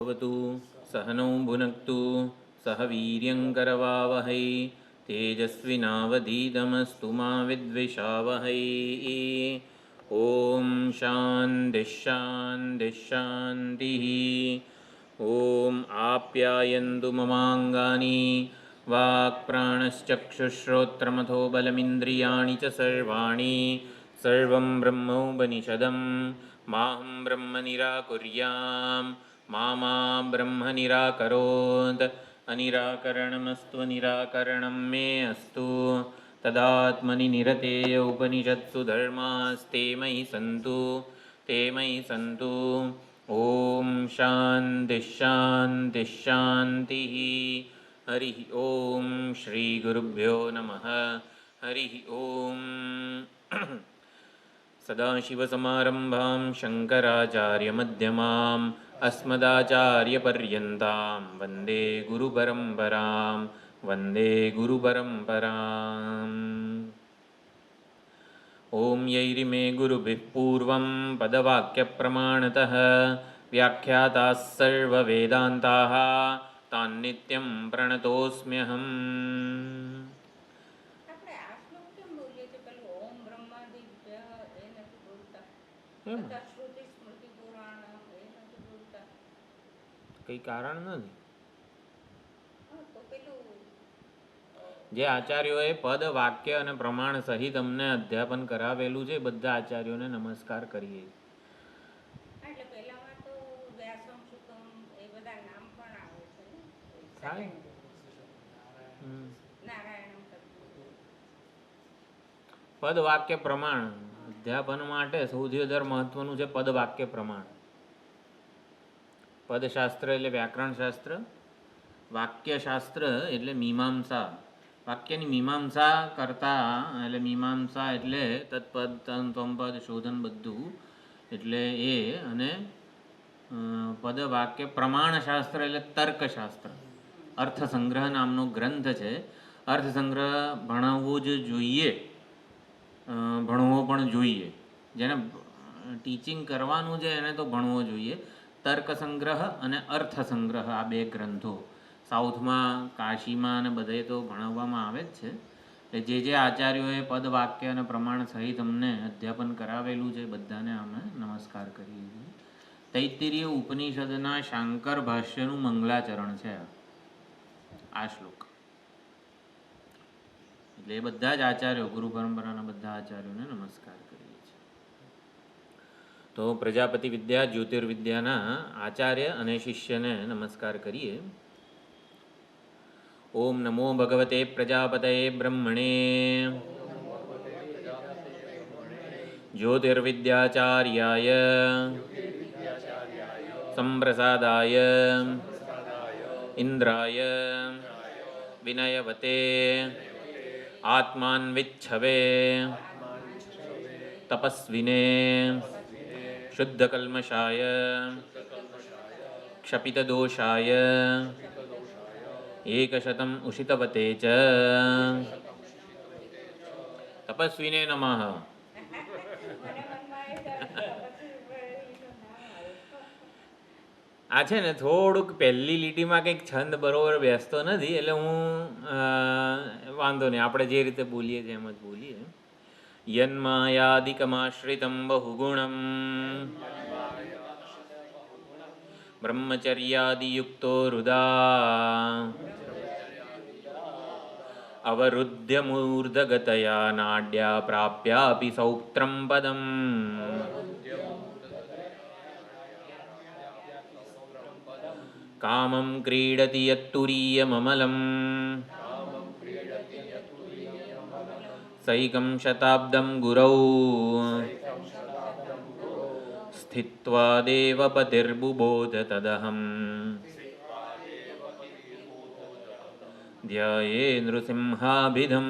भवतु सहनौ भुनक्तु सह वीर्यङ्करवावहै तेजस्विनावधीतमस्तु मा विद्विषावहै। ॐ शान्तिः शान्तिः शान्तिः। ॐ आप्यायन्तु ममाङ्गानि वाक्प्राणश्चक्षुश्रोत्रमथो बलमिन्द्रियाणि च सर्वाणि सर्वं ब्रह्मोपनिषदं माहं ब्रह्म निराकुर्याम् मा ब्रह्म निराकरोत् अनिराकरणमस्तु निराकरणं मे अस्तु तदात्मनि निरतेय उपनिषत्सु धर्मास्ते मयि सन्तु ते मयि सन्तु। ॐ शान्तिः शान्तिः शान्तिः। हरिः ॐ श्रीगुरुभ्यो नमः। हरिः ॐ। सदाशिवसमारम्भां शङ्कराचार्यमध्यमाम् अस्मदाचार्यपर्यन्तां वन्दे गुरुपरम्परां वन्दे गुरुपरम्पराम्। ॐ यैरिमे गुरुभिः पूर्वं पदवाक्यप्रमाणतः व्याख्याताः सर्ववेदान्ताः तान्नित्यं प्रणतोऽस्म्यहम्। કઈ કારણ નથી. જે આચાર્યોએ પદ વાક્ય અને પ્રમાણ સહિત અમને અધ્યાપન કરાવેલું છે બધા આચાર્યોને નમસ્કાર કરીએ. પદ વાક્ય પ્રમાણ અધ્યાપન માટે સૌથી વધારે મહત્વનું છે પદ વાક્ય પ્રમાણ. પદશાસ્ત્ર એટલે વ્યાકરણ શાસ્ત્ર, વાક્યશાસ્ત્ર એટલે મીમાંસા. વાક્યની મીમાંસા કરતા એટલે મીમાંસા એટલે તત્પદ તંપદ શોધન બધું એટલે એ. અને પદ વાક્ય પ્રમાણશાસ્ત્ર એટલે તર્કશાસ્ત્ર. અર્થસંગ્રહ નામનો ગ્રંથ છે. અર્થસંગ્રહ ભણાવવો જ જોઈએ, ભણવો પણ જોઈએ. જેને ટીચિંગ કરવાનું છે એને તો ભણવો જોઈએ. તર્ક સંગ્રહ અને અર્થ સંગ્રહ આ બે ગ્રંથો સાઉથમાં કાશીમાં અને બધે તો ભણાવવામાં આવે જ છે. એટલે જે આચાર્યોએ પદ વાક્ય અને પ્રમાણ સહિત અમને અધ્યાપન કરાવેલું છે બધાને અમે નમસ્કાર કરીએ છીએ. તૈત્તિરીય ઉપનિષદના શાંકર ભાષ્યનું મંગલાચરણ છે આ શ્લોક. એટલે એ બધા જ આચાર્યો, ગુરુ પરંપરાના બધા આચાર્યોને નમસ્કાર કરીએ છીએ. તો પ્રજાપતિ વિદ્યા જ્યોતિર્વિદ્યાના આચાર્ય અને શિષ્યને નમસ્કાર કરીએ. ઓમ નમો ભગવતે પ્રજાપતયે બ્રહ્મણે જ્યોતિર્વિદ્યાચાર્યાય સંપ્રસાદાય ઇન્દ્રાય વિનયવતે આત્માન્વિચ્છવે તપસ્વિને શુદ્ધકલ્મષાય ક્ષપિતદોષાય એકશતમ ઉષિતવતે ચ તપસ્વિને નમઃ. આ છે ને થોડુંક પહેલી લીટીમાં કંઈક છંદ બરોબર બેસતો નથી, એટલે હું વાંધો નહીં, આપણે જે રીતે બોલીએ છીએ એમ જ બોલીએ. યન્માયાદિકમાશ્રિતમ બહુગુણમ બ્રહ્મચર્યાદિયુક્તો હૃદા અવરુદ્ધ્ય મૂર્ધગતયા નાડ્યા પ્રાપ્યાપી સૌત્રમ પદમ કામં ક્રીડતિ યત્તુરીયમમલમ સૈકં શતાબ્દં ગુરૌ સ્થિત્વા દેવપતિર્બુબોધ તદહં ધ્યાયે નૃસિંહાભિધમ.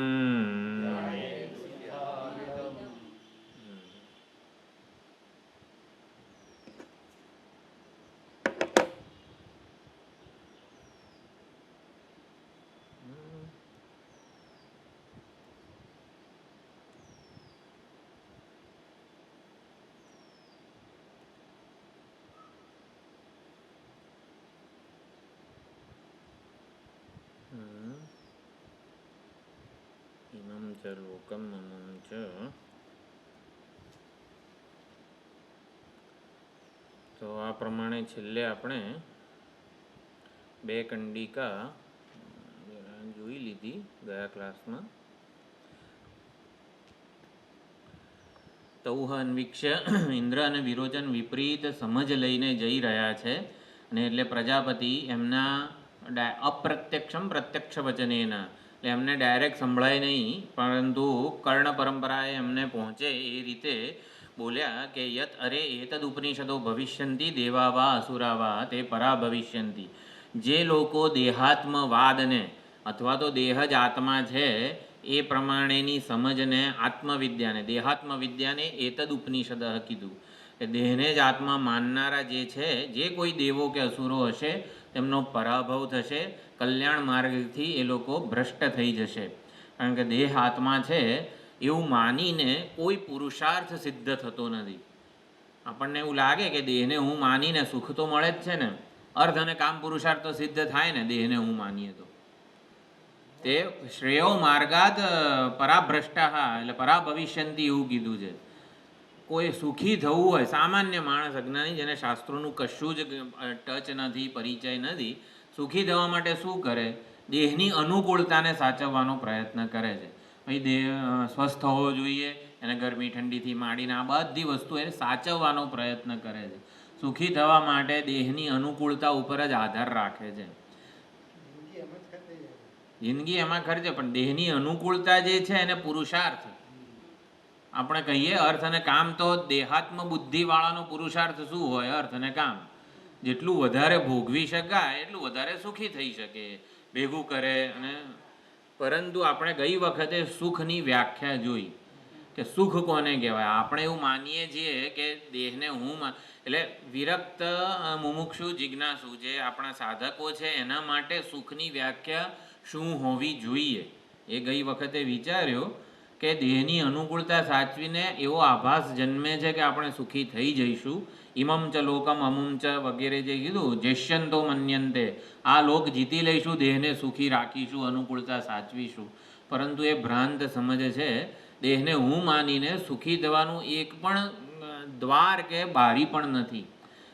ચ લોકમ મમમ ચ. તો આ પ્રમાણે છેલ્લે આપણે બે કંડિકા જોઈ લીધી ગયા ક્લાસમાં. તૌહ અન્વીક્ષ્ય ઇન્દ્ર અને વિરોચન વિપરીત સમજ લઈને જઈ રહ્યા છે, અને એટલે પ્રજાપતિ એમના અપ્રત્યક્ષમ પ્રત્યક્ષ વચનેના, એટલે એમને ડાયરેક્ટ સંભળાય નહીં, પરંતુ કર્ણ પરંપરાએ એમને પહોંચે એ રીતે બોલ્યા કે યત અરે એતદ ઉપનિષદો ભવિષ્યંતિ દેવા વા અસુરા વા તે પરા ભવિષ્યંતિ. જે લોકો દેહાત્મવાદને અથવા તો દેહ જ આત્મા છે એ પ્રમાણેની સમજને આત્મવિદ્યાને દેહાત્મવિદ્યાને એતદ ઉપનિષદ કીધું કે દેહને જ આત્મા માનનારા જે છે, જે કોઈ દેવો કે અસુરો હશે તેમનો પરાભવ થશે, કલ્યાણ માર્ગથી એ લોકો ભ્રષ્ટ થઈ જશે. કારણ કે દેહ આત્મા છે એવું માનીને કોઈ પુરુષાર્થ સિદ્ધ થતો નથી. આપણને એવું લાગે કે દેહને હું માનીને સુખ તો મળે જ છે ને, અર્થ અને કામ પુરુષાર્થ તો સિદ્ધ થાય ને દેહને હું માનીએ તો. તે શ્રેયો માર્ગાત પરાભ્રષ્ટા એટલે પરાભવિષ્યંતિ એવું કીધું છે. કોઈ સુખી થવું હોય, સામાન્ય માણસ અજ્ઞાની જેને શાસ્ત્રોનું કશું જ ટચ નથી, પરિચય નથી, સુખી થવા માટે શું કરે? દેહની અનુકૂળતાને સાચવવાનો પ્રયત્ન કરે છે. ભાઈ દેહ સ્વસ્થ હોવો જોઈએ, એને ગરમી ઠંડીથી માંડીને આ બધી વસ્તુ એને સાચવવાનો પ્રયત્ન કરે છે. સુખી થવા માટે દેહની અનુકૂળતા ઉપર જ આધાર રાખે છે. જિંદગી એમાં ખર્ચે, પણ દેહની અનુકૂળતા જે છે એને પુરુષાર્થ આપણે કહીએ. અર્થ અને કામ તો દેહાત્મ બુદ્ધિવાળાનો પુરુષાર્થ શું હોય? અર્થ અને કામ જેટલું વધારે ભોગવી શકાય એટલું વધારે સુખી થઈ શકે, ભેગું કરે. અને પરંતુ આપણે ગઈ વખતે સુખની વ્યાખ્યા જોઈ કે સુખ કોને કહેવાય. આપણે એવું માનીએ છીએ કે દેહને હું એટલે વિરક્ત મુમુક્ષુ જિજ્ઞાસુ જે આપણા સાધકો છે એના માટે સુખની વ્યાખ્યા શું હોવી જોઈએ એ ગઈ વખતે વિચાર્યો કે દેહની અનુકૂળતા સાચવીને એવો આભાસ જન્મે છે કે આપણે સુખી થઈ જઈશું. ઇમમ ચ લોકમ અમુમ ચ વગેરે જે કીધું, જેષ્યંતો મન્યંતે, આ લોક જીતી લઈશું, દેહને સુખી રાખીશું, અનુકૂળતા સાચવીશું. પરંતુ એ ભ્રાંત સમજ છે. દેહને હું માનીને સુખી થવાનું એક પણ દ્વાર કે બારી પણ નથી.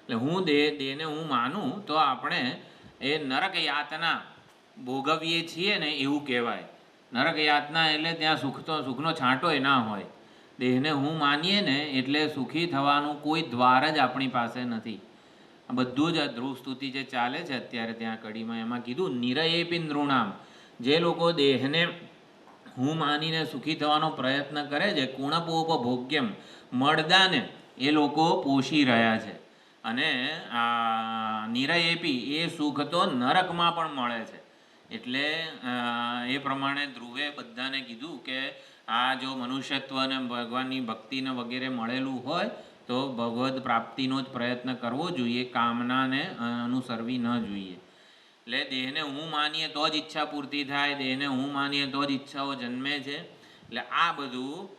એટલે હું દેહને હું માનું તો આપણે એ નરક યાતના ભોગવીએ છીએ ને એવું કહેવાય. નરક યાતના એટલે ત્યાં સુખનો છાંટોય ના હોય. દેહને હું માનીએ ને એટલે સુખી થવાનું કોઈ દ્વાર જ આપણી પાસે નથી. આ બધું જ ધ્રુવ સ્તુતિ જે ચાલે છે અત્યારે ત્યાં કડીમાં, એમાં કીધું નિરયેપી નૃણામ, જે લોકો દેહને હું માનીને સુખી થવાનો પ્રયત્ન કરે છે, કુણપોપભોગ્યમ, મળદાને એ લોકો પોષી રહ્યા છે. અને નિરયેપી એ સુખ તો નરકમાં પણ મળે છે. એટલે એ પ્રમાણે ધ્રુવે બધાને કીધું કે આ જો મનુષ્યત્વ અને ભગવાનની ભક્તિને વગેરે મળેલું હોય તો ભગવદ પ્રાપ્તિનો જ પ્રયત્ન કરવો જોઈએ, કામનાને અનુસરવી ન જોઈએ. એટલે દેહને હું માનીએ તો જ ઈચ્છા પૂર્તિ થાય, દેહને હું માનીએ તો જ ઈચ્છાઓ જન્મે છે. એટલે આ બધું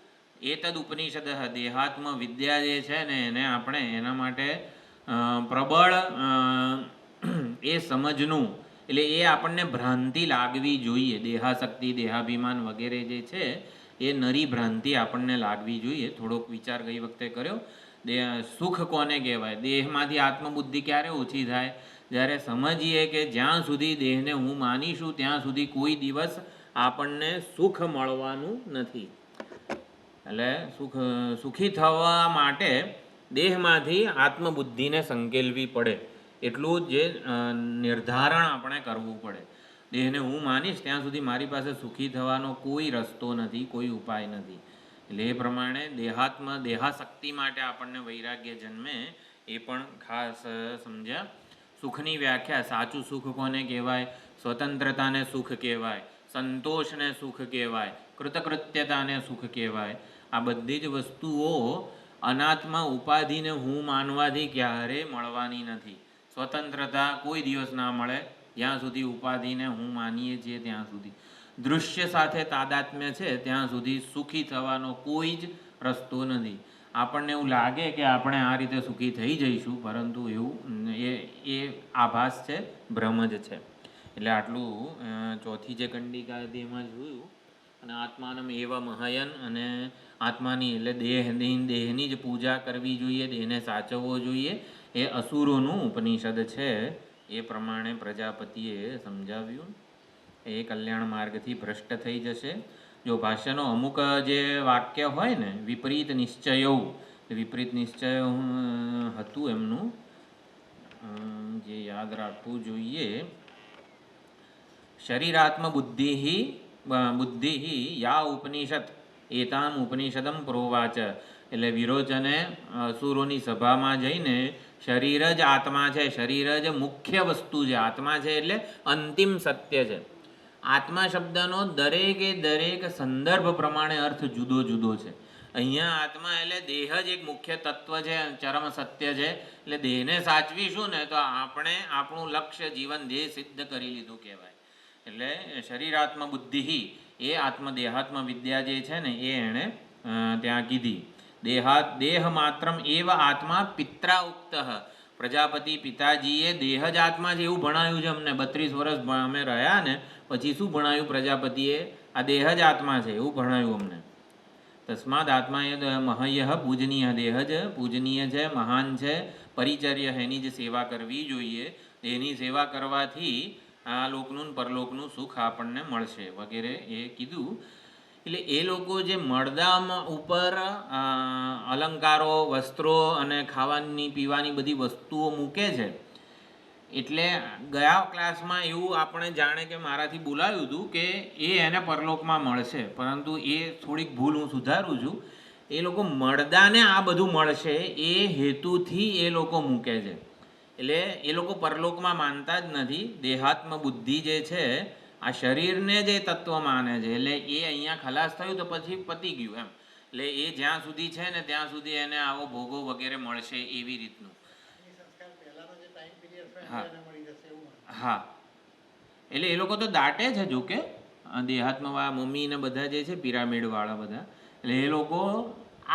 એતદ ઉપનિષદ દેહાત્મ વિદ્યા જે છે ને એને આપણે એના માટે પ્રબળ એ સમજનું, એટલે એ આપણને ભ્રાંતિ લાગવી જોઈએ. દેહાશક્તિ, દેહાભિમાન વગેરે જે છે એ નરી ભ્રાંતિ આપણને લાગવી જોઈએ. થોડોક વિચાર ગઈ વખતે કર્યો. સુખ કોને કહેવાય? દેહમાંથી આત્મબુદ્ધિ ક્યારે ઓછી થાય? જ્યારે સમજીએ કે જ્યાં સુધી દેહને હું માનીશું ત્યાં સુધી કોઈ દિવસ આપણને સુખ મળવાનું નથી. એટલે સુખી થવા માટે દેહમાંથી આત્મબુદ્ધિને સંકેલવી પડે, એટલું જ નિર્ધારણ આપણે કરવું પડે. દેહને હું માનીશ ત્યાં સુધી મારી પાસે સુખી થવાનો કોઈ રસ્તો નથી, કોઈ ઉપાય નથી. એટલે એ પ્રમાણે દેહાશક્તિ માટે આપણને વૈરાગ્ય જન્મે એ પણ ખાસ સમજ્યા. સુખની વ્યાખ્યા, સાચું સુખ કોને કહેવાય? સ્વતંત્રતાને સુખ કહેવાય, સંતોષને સુખ કહેવાય, કૃતકૃત્યતાને સુખ કહેવાય. આ બધી જ વસ્તુઓ અનાત્મ ઉપાધિને હું માનવાથી ક્યારેય મળવાની નથી. સ્વતંત્રતા કોઈ દિવસ ના મળે જ્યાં સુધી ઉપાધિને હું માનીએ છીએ ત્યાં સુધી. દૃશ્ય સાથે તાદાત્મ્ય છે ત્યાં સુધી સુખી થવાનો કોઈ જ રસ્તો નથી. આપણને એવું લાગે કે આપણે આ રીતે સુખી થઈ જઈશું, પરંતુ એવું એ આભાસ છે, ભ્રમ જ છે. એટલે આટલું ચોથી જે કંડિકા હતી એમાં જોયું અને આત્માનમ એવા મહાયન, અને આત્માની એટલે દેહની જ પૂજા કરવી જોઈએ, દેહને સાચવવો જોઈએ, એ અસુરોનું ઉપનિષદ છે. એ પ્રમાણે પ્રજાપતિએ સમજાવ્યું. એ કલ્યાણ માર્ગથી ભ્રષ્ટ થઈ જશે. જો ભાષ્યનો અમુક જે વાક્ય હોય ને, વિપરીત નિશ્ચયો, વિપરીત નિશ્ચય હતું એમનું, જે યાદ રાખવું જોઈએ. શરીરાત્મ બુદ્ધિ યા ઉપનિષદ એતામ ઉપનિષદમ પ્રોવાચ. એટલે વિરોચને અસુરોની સભામાં જઈને શરીર જ આત્મા છે, શરીર જ મુખ્ય વસ્તુ છે, આત્મા છે એટલે અંતિમ સત્ય છે. આત્મા શબ્દનો દરેક સંદર્ભ પ્રમાણે અર્થ જુદો જુદો છે. અહીંયા આત્મા એટલે દેહ જ એક મુખ્ય તત્વ છે, ચરમ સત્ય છે. એટલે દેહને સાચવીશું ને તો આપણે આપણું લક્ષ્ય જીવન ધ્યેય સિદ્ધ કરી લીધું કહેવાય. એટલે શરીરાત્મ બુદ્ધિ એ દેહાત્મ વિદ્યા જે છે ને એ એણે ત્યાં કીધી. દેહ માત્રમ એવ આત્મા પિત્રા ઉક્ત. પ્રજાપતિ પિતાજીએ દેહ જ આત્મા છે એવું ભણાયું છે અમને. 32 વર્ષ અમે રહ્યા ને પછી શું ભણાયું પ્રજાપતિએ? આ દેહ જ આત્મા છે એવું ભણાયું અમને. તસ્માદ આત્મા એ મહ્ય પૂજનીય, દેહ જ પૂજનીય છે, મહાન છે. પરિચર્ય એની જ સેવા કરવી જોઈએ. એની સેવા કરવાથી આ લોકનું પરલોકનું સુખ આપણને મળશે વગેરે એ કીધું. એટલે એ લોકો જે મળદામ ઉપર અલંકારો, વસ્ત્રો અને ખાવાની પીવાની બધી વસ્તુઓ મૂકે છે, એટલે ગયા ક્લાસમાં એવું આપણે જાણે કે મારાથી બોલાવ્યું હતું કે એને પરલોકમાં મળશે, પરંતુ એ થોડીક ભૂલ હું સુધારું છું. એ લોકો મળદાને આ બધું મળશે એ હેતુથી એ લોકો મૂકે છે. એટલે એ લોકો પરલોકમાં માનતા જ નથી. દેહાત્મ બુદ્ધિ જે છે આ શરીરને જે તત્વ માને છે. એટલે એ અહીંયા ખલાસ થયું તો પછી પતી ગયું એમ. એટલે એ જ્યાં સુધી છે ને ત્યાં સુધી એને આવો ભોગો વગેરે મળશે એવી રીતનું. હા, એટલે એ લોકો તો દાટે છે જોકે, દેહાત્મવાળા મમ્મી ને બધા જે છે પિરામિડવાળા બધા, એટલે એ લોકો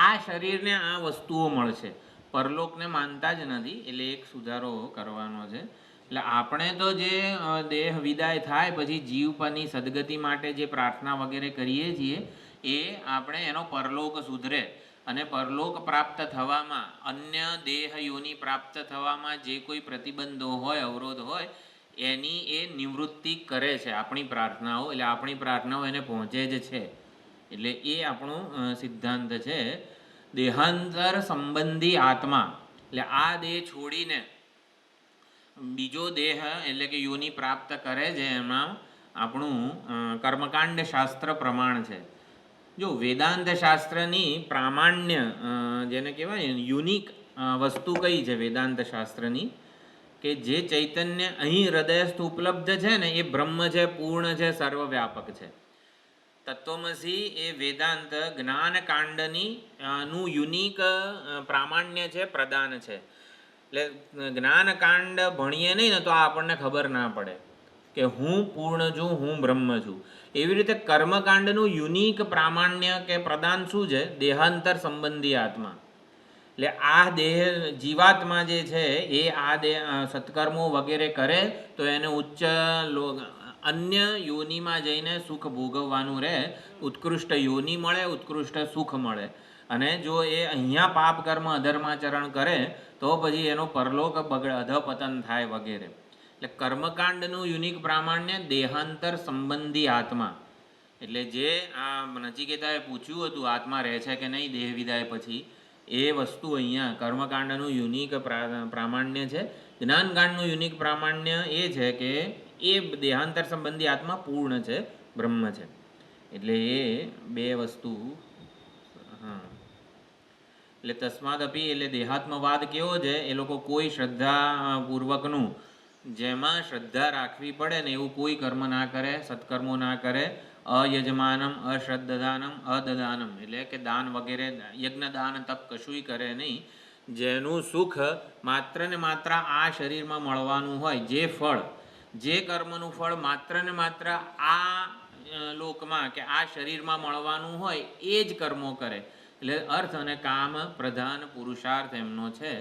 આ શરીરને આ વસ્તુઓ મળશે, પરલોકને માનતા જ નથી. એટલે એક સુધારો કરવાનો છે. એટલે આપણે તો જે દેહ વિદાય થાય પછી જીવ પરની સદગતિ માટે જે પ્રાર્થના વગેરે કરીએ છીએ એ આપણે એનો પરલોક સુધરે અને પરલોક પ્રાપ્ત થવામાં, અન્ય દેહ યોની પ્રાપ્ત થવામાં જે કોઈ પ્રતિબંધો હોય, અવરોધ હોય, એની એ નિવૃત્તિ કરે છે આપણી પ્રાર્થનાઓ. એટલે આપણી પ્રાર્થનાઓ એને પહોંચે જ છે. એટલે એ આપણો સિદ્ધાંત છે. દેહાંતર સંબંધી આત્મા એટલે આ દેહ છોડીને બીજો દેહ એટલે કે યોની પ્રાપ્ત કરે છે, એમાં આપણું કર્મકાંડ શાસ્ત્ર પ્રમાણ છે. જો વેદાંત શાસ્ત્રની પ્રામાણ્ય જેને કહેવાય યુનિક વસ્તુ કઈ છે વેદાંત શાસ્ત્રની, કે જે ચૈતન્ય અહીં હૃદયસ્થ ઉપલબ્ધ છે ને એ બ્રહ્મ છે, પૂર્ણ છે, સર્વવ્યાપક છે. તત્વમસી એ વેદાંત જ્ઞાનકાંડની નું યુનિક પ્રામાણ્ય છે, પ્રદાન છે. એટલે જ્ઞાનકાંડ ભણીએ નહીં ને તો આપણને ખબર ના પડે કે હું પૂર્ણ છું, હું બ્રહ્મ છું. એવી રીતે કર્મકાંડનું યુનિક પ્રામાણ્ય કે પ્રદાન શું છે? દેહાંતર સંબંધી આત્મા. એટલે આ દેહ જીવાત્મા જે છે એ આ દેહ સત્કર્મો વગેરે કરે તો એને ઉચ્ચ અન્ય યોનિમાં જઈને સુખ ભોગવવાનું રહે, ઉત્કૃષ્ટ યોનિ મળે, ઉત્કૃષ્ટ સુખ મળે. અને જો એ અહીંયા પાપ કર્મ અધર્માચરણ કરે તો પછી એનો પરલોક અધપતન થાય વગેરે. એટલે કર્મકાંડનું યુનિક પ્રામાણ્ય દેહાંતર સંબંધી આત્મા. એટલે જે આ નચિકેતાએ પૂછ્યું હતું આત્મા રહે છે કે નહીં દેહ વિદાય પછી, એ વસ્તુ અહીંયા કર્મકાંડનું યુનિક પ્રામાણ્ય છે. જ્ઞાનકાંડનું યુનિક પ્રામાણ્ય એ છે કે એ દેહાંતર સંબંધી આત્મા પૂર્ણ છે, બ્રહ્મ છે. એટલે એ બે વસ્તુ. હા, એટલે તસ્માદ અપી એટલે દેહાત્મવાદ કેવો છે? એ લોકો કોઈ શ્રદ્ધાપૂર્વકનું, જેમાં શ્રદ્ધા રાખવી પડે ને એવું કોઈ કર્મ ના કરે, સત્કર્મો ના કરે. અયજમાનમ, અશ્રદ્ધાનમ, અદદાનમ એટલે કે દાન વગેરે, યજ્ઞ દાન તપ કશુંય કરે નહીં. જેનું સુખ માત્ર ને માત્ર આ શરીરમાં મળવાનું હોય, જે ફળ, જે કર્મનું ફળ માત્ર ને માત્ર આ લોકમાં કે આ શરીરમાં મળવાનું હોય એ જ કર્મો કરે. એટલે અર્થ અને કામ પ્રધાન પુરુષાર્થ એમનો છે.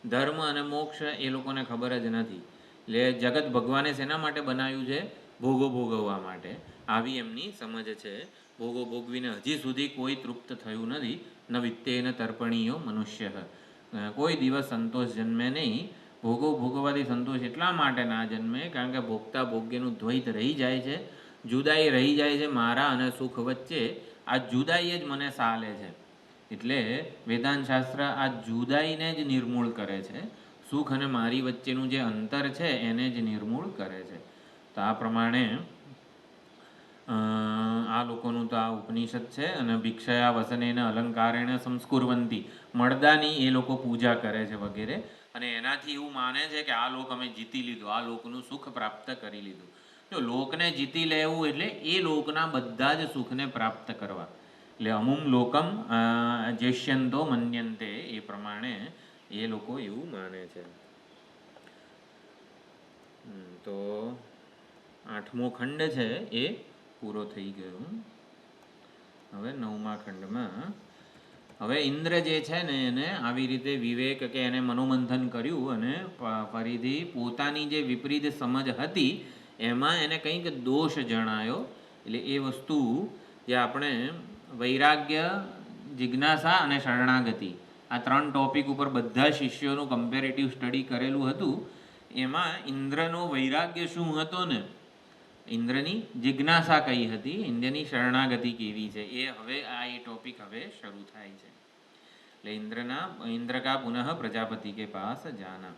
ધર્મ અને મોક્ષ એ લોકોને ખબર જ નથી. એટલે જગત ભગવાને શેના માટે બનાવ્યું છે? ભોગો ભોગવવા માટે. આવી એમની સમજ છે. ભોગો ભોગવીને હજી સુધી કોઈ તૃપ્ત થયું નથી. ન વિત્તેન તર્પણીયો મનુષ્ય, કોઈ દિવસ સંતોષ જન્મે નહીં. ભોગો ભોગવવાથી સંતોષ એટલા માટે ના જન્મે કારણ કે ભોગતા ભોગ્યનું દ્વૈત રહી જાય છે, જુદાઈ રહી જાય છે. મારા અને સુખ વચ્ચે આ જુદાઈ જ મને સાલે છે. એટલે વેદાંત શાસ્ત્ર આ જુદાઈને જ નિર્મૂળ કરે છે. સુખ અને મારી વચ્ચેનું જે અંતર છે એને જ નિર્મૂળ કરે છે. તો આ પ્રમાણે આ લોકોનું તો આ ઉપનિષદ છે. અને ભિક્ષયા વસનેન અલંકારેણ સંસ્કુર્વંતી, મળદાની એ લોકો પૂજા કરે છે વગેરે. અને એનાથી એવું માને છે કે આ લોક અમે જીતી લીધું, આ લોકનું સુખ પ્રાપ્ત કરી લીધું. જો લોકને જીતી લેવું એટલે એ લોકના બધા જ સુખને પ્રાપ્ત કરવા. એટલે અમુમ લોકમ જેષ્યંતો મન્યંતે, એ પ્રમાણે એ લોકો એવું માને છે. તો 8મો ખંડ છે એ પૂરો થઈ ગયો. હવે 9મા ખંડમાં હવે ઇન્દ્ર જે છે ને એને આવી રીતે વિવેક કે એને મનોમંથન કર્યું અને ફરીથી પોતાની જે વિપરીત સમજ હતી એમાં એને કંઈક દોષ જણાયો. એટલે એ વસ્તુ જે આપણે વૈરાગ્ય, જિજ્ઞાસા અને શરણાગતિ, આ 3 ટોપિક ઉપર બધા શિષ્યોનું કમ્પેરેટિવ સ્ટડી કરેલું હતું. એમાં ઇન્દ્રનો વૈરાગ્ય શું હતો ને, ઇન્દ્રની જિજ્ઞાસા કઈ હતી, ઇન્દ્રની શરણાગતિ કેવી છે, એ હવે આ એ ટોપિક હવે શરૂ થાય છે. એટલે ઇન્દ્ર કા પુનઃ પ્રજાપતિ કે પાસ જાના.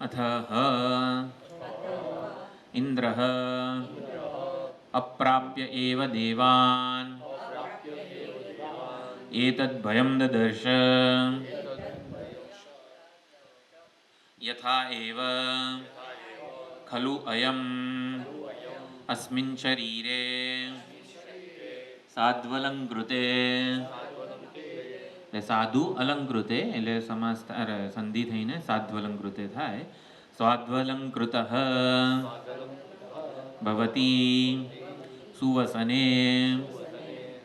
અથ ઇન્દ્ર અપ્રાપ્ય એવ દેવાન એતદ ભયમ દદર્શ યથા એવ ખલુ અયમ અસ્મિન શરીરે સાધ્વલંકૃતે. એટલે સાધુ અલંકૃતે એટલે સમાસ સંધિ થઈને સાધ્વલંકૃતે થાય. સ્વાધ્વલંકૃત ભવતી સુવસને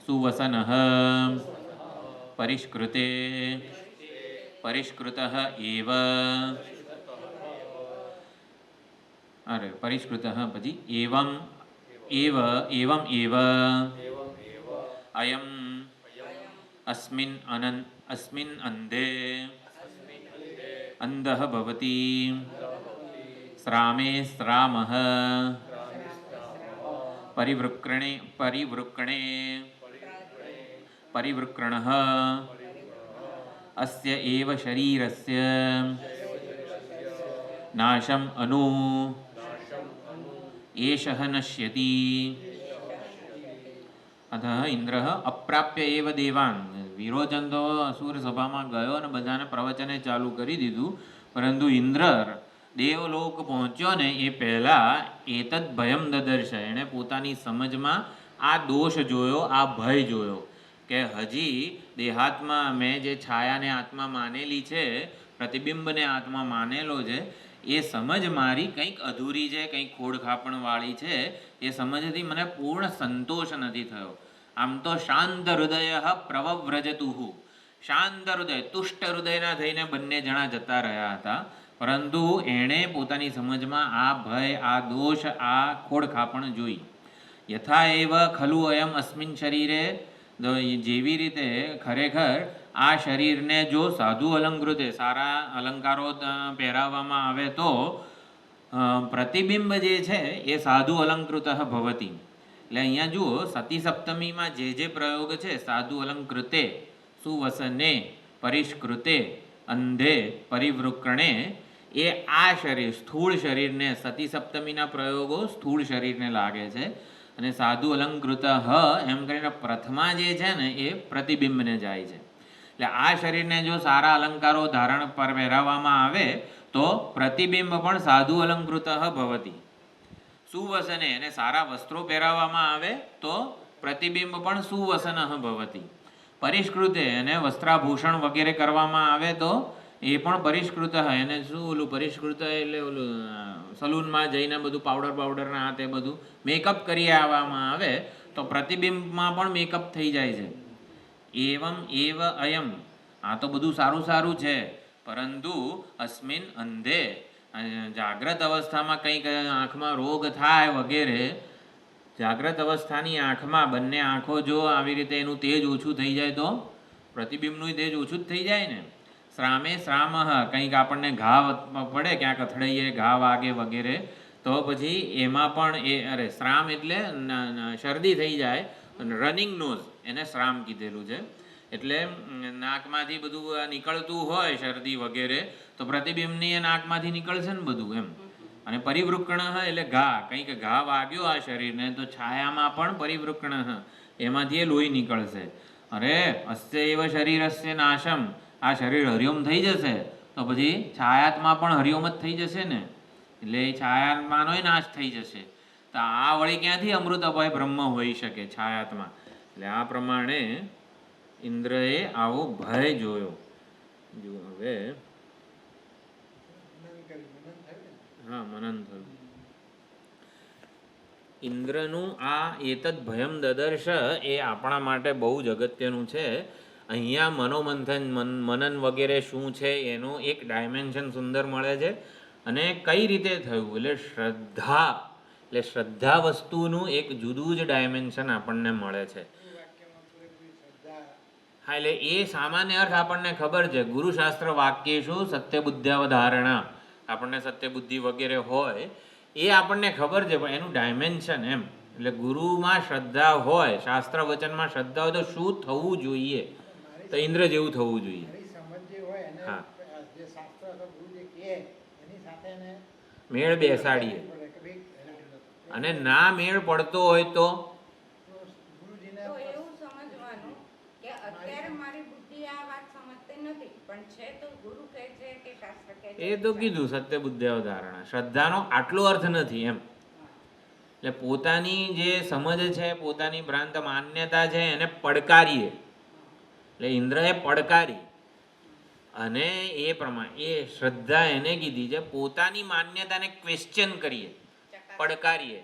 સુવસન પરિષ્કૃતે પરિષ્કૃત એવ પરિષ્કૃત પછી એવમ એવ અયમ અસ્મિન અંધે અંધઃ ભવતી શ્રામે શ્રામઃ પરિવૃક્ણઃ અસ્ય એવ શરીરસ્ય નાશમ અનુ એષઃ નશ્યતિ. અથ ઇન્દ્ર અપ્રાપ્ય એવ દેવાન. વિરોચન તો અસુર સભામાં ગયો અને બધાને પ્રવચને ચાલુ કરી દીધું, પરંતુ ઇન્દ્ર દેવલોક પહોંચ્યો ને એ પહેલાં એતદ ભયમ દદર્શ, એણે પોતાની સમજમાં આ દોષ જોયો, આ ભય જોયો કે હજી દેહાત્મા મેં જે છાયાને આત્મા માનેલી છે, પ્રતિબિંબને આત્મા માનેલો છે, એ સમજ મારી કંઈક અધૂરી છે, કંઈક ખોડખાપણવાળી છે. એ સમજથી મને પૂર્ણ સંતોષ નથી થયો. આમ તો શાંત હૃદય પ્રવવ્રજતુહુ, શાંત હૃદય, તુષ્ટ હૃદયના થઈને બંને જણા જતા રહ્યા હતા. પરંતુ એણે પોતાની સમજમાં આ ભય, આ દોષ, આ ખોડખાપણ જોઈ. યથા એવ ખલુ અયમ અસ્મિન શરીરે, જેવી રીતે ખરેખર આ શરીરને જો સાધુ અલંકૃતે, સારા અલંકારો પહેરાવવામાં આવે તો પ્રતિબિંબ જે છે એ સાધુ અલંકૃત ભવતી. એટલે અહીંયા જુઓ, સતી સપ્તમીમાં જે પ્રયોગ છે, સાધુ અલંકૃતે, સુવસને, પરિષ્કૃતે, અંધે, પરિવૃક્રણે, એ આ શરીર, સ્થૂળ શરીરને, સતી સપ્તમીના પ્રયોગો સ્થૂળ શરીરને લાગે છે. અને સાધુ અલંકૃત એમ કરીને પ્રથમા જે છે ને એ પ્રતિબિંબને જાય છે. એટલે આ શરીરને જો સારા અલંકારો ધારણ પર પહેરાવવામાં આવે તો પ્રતિબિંબ પણ સાધુ અલંકૃત ભવતી. સુવસને, અને સારા વસ્ત્રો પહેરાવવામાં આવે તો પ્રતિબિંબ પણ સુવસન ભવતી. પરિષ્કૃતે, અને વસ્ત્રાભૂષણ વગેરે કરવામાં આવે તો એ પણ પરિષ્કૃત. એને શું ઓલું પરિષ્કૃત એટલે ઓલું સલૂનમાં જઈને બધું પાવડરના હાથે બધું મેકઅપ કરી આવવામાં આવે તો પ્રતિબિંબમાં પણ મેકઅપ થઈ જાય છે. એવમ એવ અયમ, આ તો બધું સારું છે, પરંતુ અસ્મિન અંધે, જાગ્રત અવસ્થામાં કંઈક આંખમાં રોગ થાય વગેરે, જાગ્રત અવસ્થાની આંખમાં બંને આંખો જો આવી રીતે એનું તેજ ઓછું થઈ જાય તો પ્રતિબિંબનું તેજ ઓછું જ થઈ જાય ને. શ્રામે શ્રામહ, કંઈક આપણને ઘા પડે, ક્યાંક અથડાઈએ, ઘા વાગે વગેરે, તો પછી એમાં પણ શ્રામ એટલે શરદી થઈ જાય, રનિંગ નોઝ, એને શ્રામ કીધેલું છે. એટલે નાકમાંથી બધું નીકળતું હોય શરદી વગેરે, તો પ્રતિબિંબની એ નાકમાંથી નીકળશે ને બધું એમ. અને પરિવૃક્ણ એટલે ઘા, કંઈક ઘા વાગ્યો આ શરીરને, તો છાયામાં પણ પરિવૃક્ણ, એમાંથી એ લોહી નીકળશે. અરે અસ્ય એવ શરીરસ્ય નાશમ, આ શરીર હરિઓમ થઈ જશે તો પછી છાયાત્મા પણ હરિઓમ જ થઈ જશે ને. એટલે એ છાયાત્માનોય નાશ થઈ જશે. તો આ વળી ક્યાંથી અમૃત અભય બ્રહ્મ હોઈ શકે છાયાત્મા? એટલે આ પ્રમાણે ઇન્દ્રએ આવો ભય જોયો. જો હવે હા, મનન થયું. ઇન્દ્રનું આ એતદ ભયમ દદર્શ એ આપણા માટે બહુ જ અગત્યનું છે. અહીંયા મનોમંથન, મનન વગેરે શું છે એનું એક ડાયમેન્શન સુંદર મળે છે. અને કઈ રીતે થયું, એટલે શ્રદ્ધા, એટલે શ્રદ્ધા વસ્તુનું એક જુદું જ ડાયમેન્શન આપણને મળે છે. હા, એટલે એ સામાન્ય અર્થ આપણને ખબર છે. ગુરુશાસ્ત્ર વાક્ય શું સત્ય બુદ્ધ્યાવધારણા, આપણને સત્ય બુદ્ધિ વગેરે હોય એ આપણને ખબર છે, પણ એનું ડાયમેન્શન એમ. એટલે ગુરુમાં શ્રદ્ધા હોય, શાસ્ત્ર વચનમાં શ્રદ્ધા હોય તો શું થવું જોઈએ? તો ઇન્દ્ર જેવું થવું જોઈએ. હા, મેળ બેસાડીએ. અને ના મેળ પડતો હોય તો એ તો કીધું સત્ય બુદ્ધ્યાવધારણા, શ્રદ્ધાનો આટલો અર્થ નથી એમ. એટલે પોતાની જે સમજ છે, પોતાની ભ્રાંત માન્યતા છે, એને પડકારીએ. એટલે ઇન્દ્રએ પડકારી, અને એ પ્રમાણે એ શ્રદ્ધા એને કીધી છે, પોતાની માન્યતાને ક્વેશ્ચન કરીએ, પડકારીએ.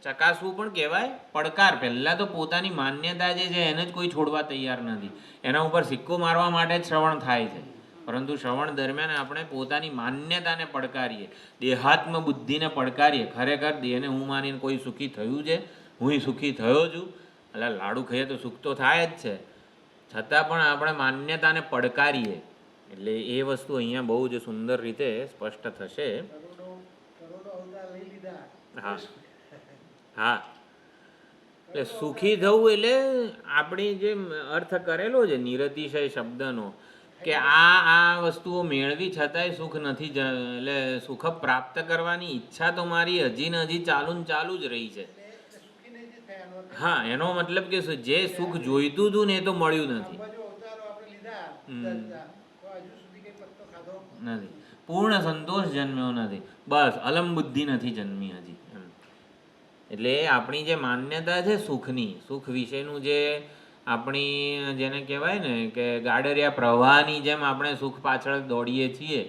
ચકાસવું પણ કહેવાય પડકાર. પહેલાં તો પોતાની માન્યતા જે છે એને જ કોઈ છોડવા તૈયાર નથી. એના ઉપર સિક્કો મારવા માટે જ શ્રવણ થાય છે. પરંતુ શ્રવણ દરમિયાન આપણે પોતાની માન્યતાને પડકારીએ, દેહાત્મ બુદ્ધિને પડકારીએ. ખરેખર દેહને હું માનીને કોઈ સુખી થયું છે? હું સુખી થયો છું? એટલે લાડુ ખાઈએ તો સુખ તો થાય જ છે, છતાં પણ આપણે માન્યતાને પડકારીએ. એટલે એ વસ્તુ અહીંયા બહુ જ સુંદર રીતે સ્પષ્ટ થશે. હા હા, એટલે સુખી થવું એટલે આપણી જે અર્થ કરેલો છે નિરતિશય શબ્દનો, કે આ વસ્તુઓ મેળવી છતાંય સુખ નથી, એટલે સુખ પ્રાપ્ત કરવાની ઈચ્છા તો મારી હજી ને હજી ચાલુ જ રહી છે. હા, એનો મતલબ કે જે સુખ જોઈતું હતું ને એ તો મળ્યું નથી. નથી, પૂર્ણ સંતોષ જન્મ્યો નથી, બસ અલમ બુદ્ધિ નથી જન્મી હજી. એટલે આપણી જે માન્યતા છે સુખની, સુખ વિશેનું જે આપણી જેને કહેવાય ને કે ગાડરિયા પ્રવાહની જેમ આપણે સુખ પાછળ દોડીએ છીએ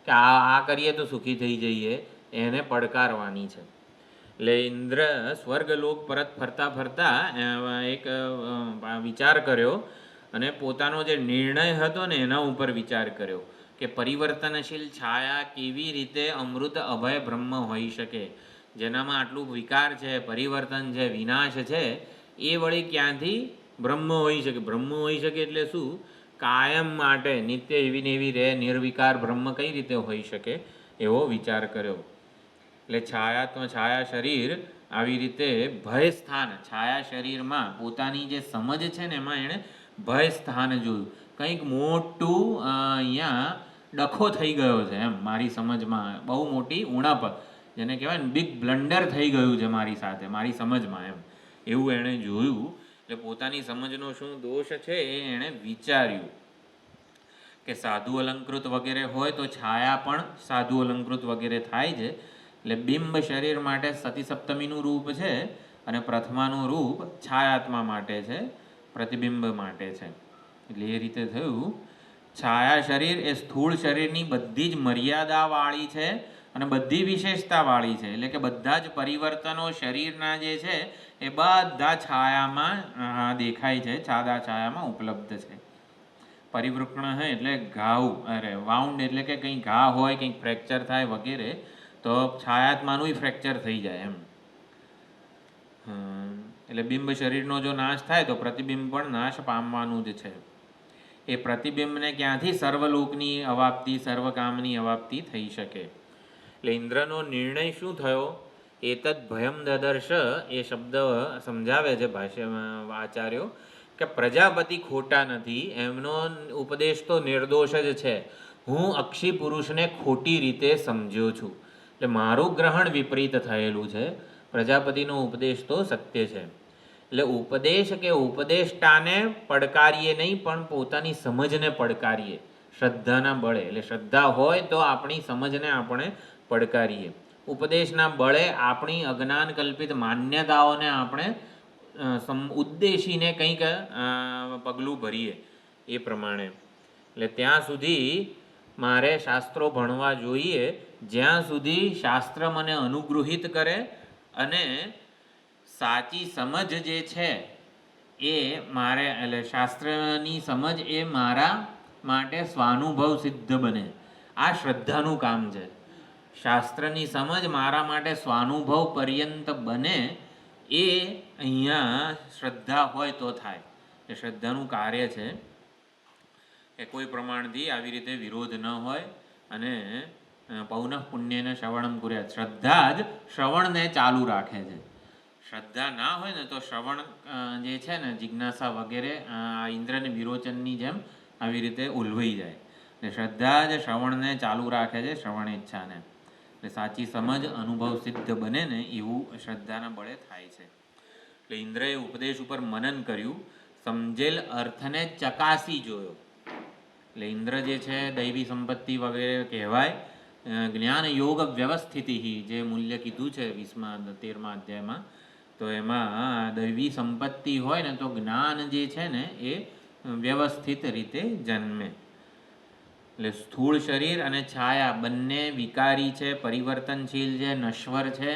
કે આ કરીએ તો સુખી થઈ જઈએ, એને પડકારવાની છે. એટલે ઇન્દ્ર સ્વર્ગલોક પરત ફરતા ફરતા એક વિચાર કર્યો, અને પોતાનો જે નિર્ણય હતો ને એના ઉપર વિચાર કર્યો કે પરિવર્તનશીલ છાયા કેવી રીતે અમૃત અભય બ્રહ્મ હોઈ શકે, જેનામાં આટલું વિકાર છે, પરિવર્તન છે, વિનાશ છે, એ વળી ક્યાંથી બ્રહ્મ હોઈ શકે? બ્રહ્મ હોઈ શકે એટલે શું? કાયમ માટે નિત્ય એવી ને એવી રહે નિર્વિકાર બ્રહ્મ કઈ રીતે હોઈ શકે? એવો વિચાર કર્યો. એટલે છાયા શરીર આવી રીતે ભય સ્થાન, છાયા શરીરમાં પોતાની જે સમજ છે ને એમાં એણે ભય સ્થાન જોયું. કંઈક મોટું અહીંયા ડખો થઈ ગયો છે એમ, મારી સમજમાં બહુ મોટી ઉણપ, જેને કહેવાય ને બિગ બ્લન્ડર થઈ ગયું છે મારી સાથે, મારી સમજમાં એમ, એવું એણે જોયું. એટલે પોતાની સમજનો શું દોષ છે એ એણે વિચાર્યું કે સાધુ અલંકૃત વગેરે હોય તો છાયા પણ સાધુ અલંકૃત વગેરે થાય છે. એટલે બિંબ શરીર માટે સતી સપ્તમીનું રૂપ છે, અને પ્રથમાનું રૂપ છાયાત્મા માટે છે, પ્રતિબિંબ માટે છે. એટલે એ રીતે થયું. છાયા શરીર એ સ્થૂળ શરીરની બધી જ મર્યાદાવાળી છે અને બધી વિશેષતાવાળી છે. એટલે કે બધા જ પરિવર્તનો શરીરના જે છે એ બધા છાયામાં દેખાય છે, છાદા છાયામાં ઉપલબ્ધ છે. પરિવૃક્ણ હોય એટલે ઘાવ, વાઉન્ડ એટલે કે કંઈ ઘા હોય, કંઈક ફ્રેક્ચર થાય વગેરે, તો છાયાત્માનું ફ્રેક્ચર થઈ જાય એમ. એટલે બિંબ શરીરનો જો નાશ થાય તો પ્રતિબિંબ પણ નાશ પામવાનું જ છે. એ પ્રતિબિંબને ક્યાંથી સર્વલોકની અવાપ્તિ, સર્વકામની અવાપ્તિ થઈ શકે? એટલે ઇન્દ્રનો નિર્ણય શું થયો? એતદ ભયમ દદર્શ, એ શબ્દ સમજાવે છે ભાષ્યમાં આચાર્યો કે પ્રજાપતિ ખોટા નથી, એમનો ઉપદેશ તો નિર્દોષ જ છે. હું અક્ષી પુરુષને ખોટી રીતે સમજ્યો છું, એટલે મારું ગ્રહણ વિપરીત થયેલું છે. પ્રજાપતિનો ઉપદેશ તો સત્ય છે. એટલે ઉપદેશ કે ઉપદેષ્ટાને પડકારીએ નહીં, પણ પોતાની સમજને પડકારીએ શ્રદ્ધાના બળે. એટલે શ્રદ્ધા હોય તો આપણી સમજને આપણે પડકારીએ. ઉપદેશના બળે આપણી અજ્ઞાન કલ્પિત માન્યતાઓને આપણે ઉદ્દેશીને કંઈક પગલું ભરીએ એ પ્રમાણે. એટલે ત્યાં સુધી મારે શાસ્ત્રો ભણવા જોઈએ જ્યાં સુધી શાસ્ત્ર મને અનુગૃહિત કરે અને સાચી સમજ જે છે એ મારે, એટલે શાસ્ત્રની સમજ એ મારા માટે સ્વાનુભવ સિદ્ધ બને. આ શ્રદ્ધાનું કામ છે. શાસ્ત્રની સમજ મારા માટે સ્વાનુભવ પર્યંત બને એ અહીંયા શ્રદ્ધા હોય તો થાય. એ શ્રદ્ધાનું કાર્ય છે કે કોઈ પ્રમાણથી આવી રીતે વિરોધ ન હોય અને પૌનઃ પુણ્યને શ્રવણમ કુર્યાત. શ્રદ્ધા જ શ્રવણને ચાલુ રાખે છે. શ્રદ્ધા ના હોય ને તો શ્રવણ જે છે ને, જિજ્ઞાસા વગેરે ઇન્દ્રની વિરોચનની જેમ આવી રીતે ઉલવાઈ જાય. એટલે શ્રદ્ધા જ શ્રવણને ચાલુ રાખે છે, શ્રવણ ઈચ્છાને. એટલે સાચી સમજ અનુભવ સિદ્ધ બને ને એવું શ્રદ્ધાના બળે થાય છે. એટલે ઇન્દ્રએ ઉપદેશ ઉપર મનન કર્યું, સમજેલ અર્થને ચકાસી જોયો. એટલે ઇન્દ્ર જે છે દૈવી સંપત્તિ વગેરે કહેવાય. જ્ઞાન યોગ વ્યવસ્થિતિ જે મૂલ્ય કીધું છે 13મા અધ્યાયમાં, તો એમાં દૈવી સંપત્તિ હોય ને તો જ્ઞાન જે છે ને એ વ્યવસ્થિત રીતે જન્મે. એટલે સ્થૂળ શરીર અને છાયા બંને વિકારી છે, પરિવર્તનશીલ છે, નશ્વર છે.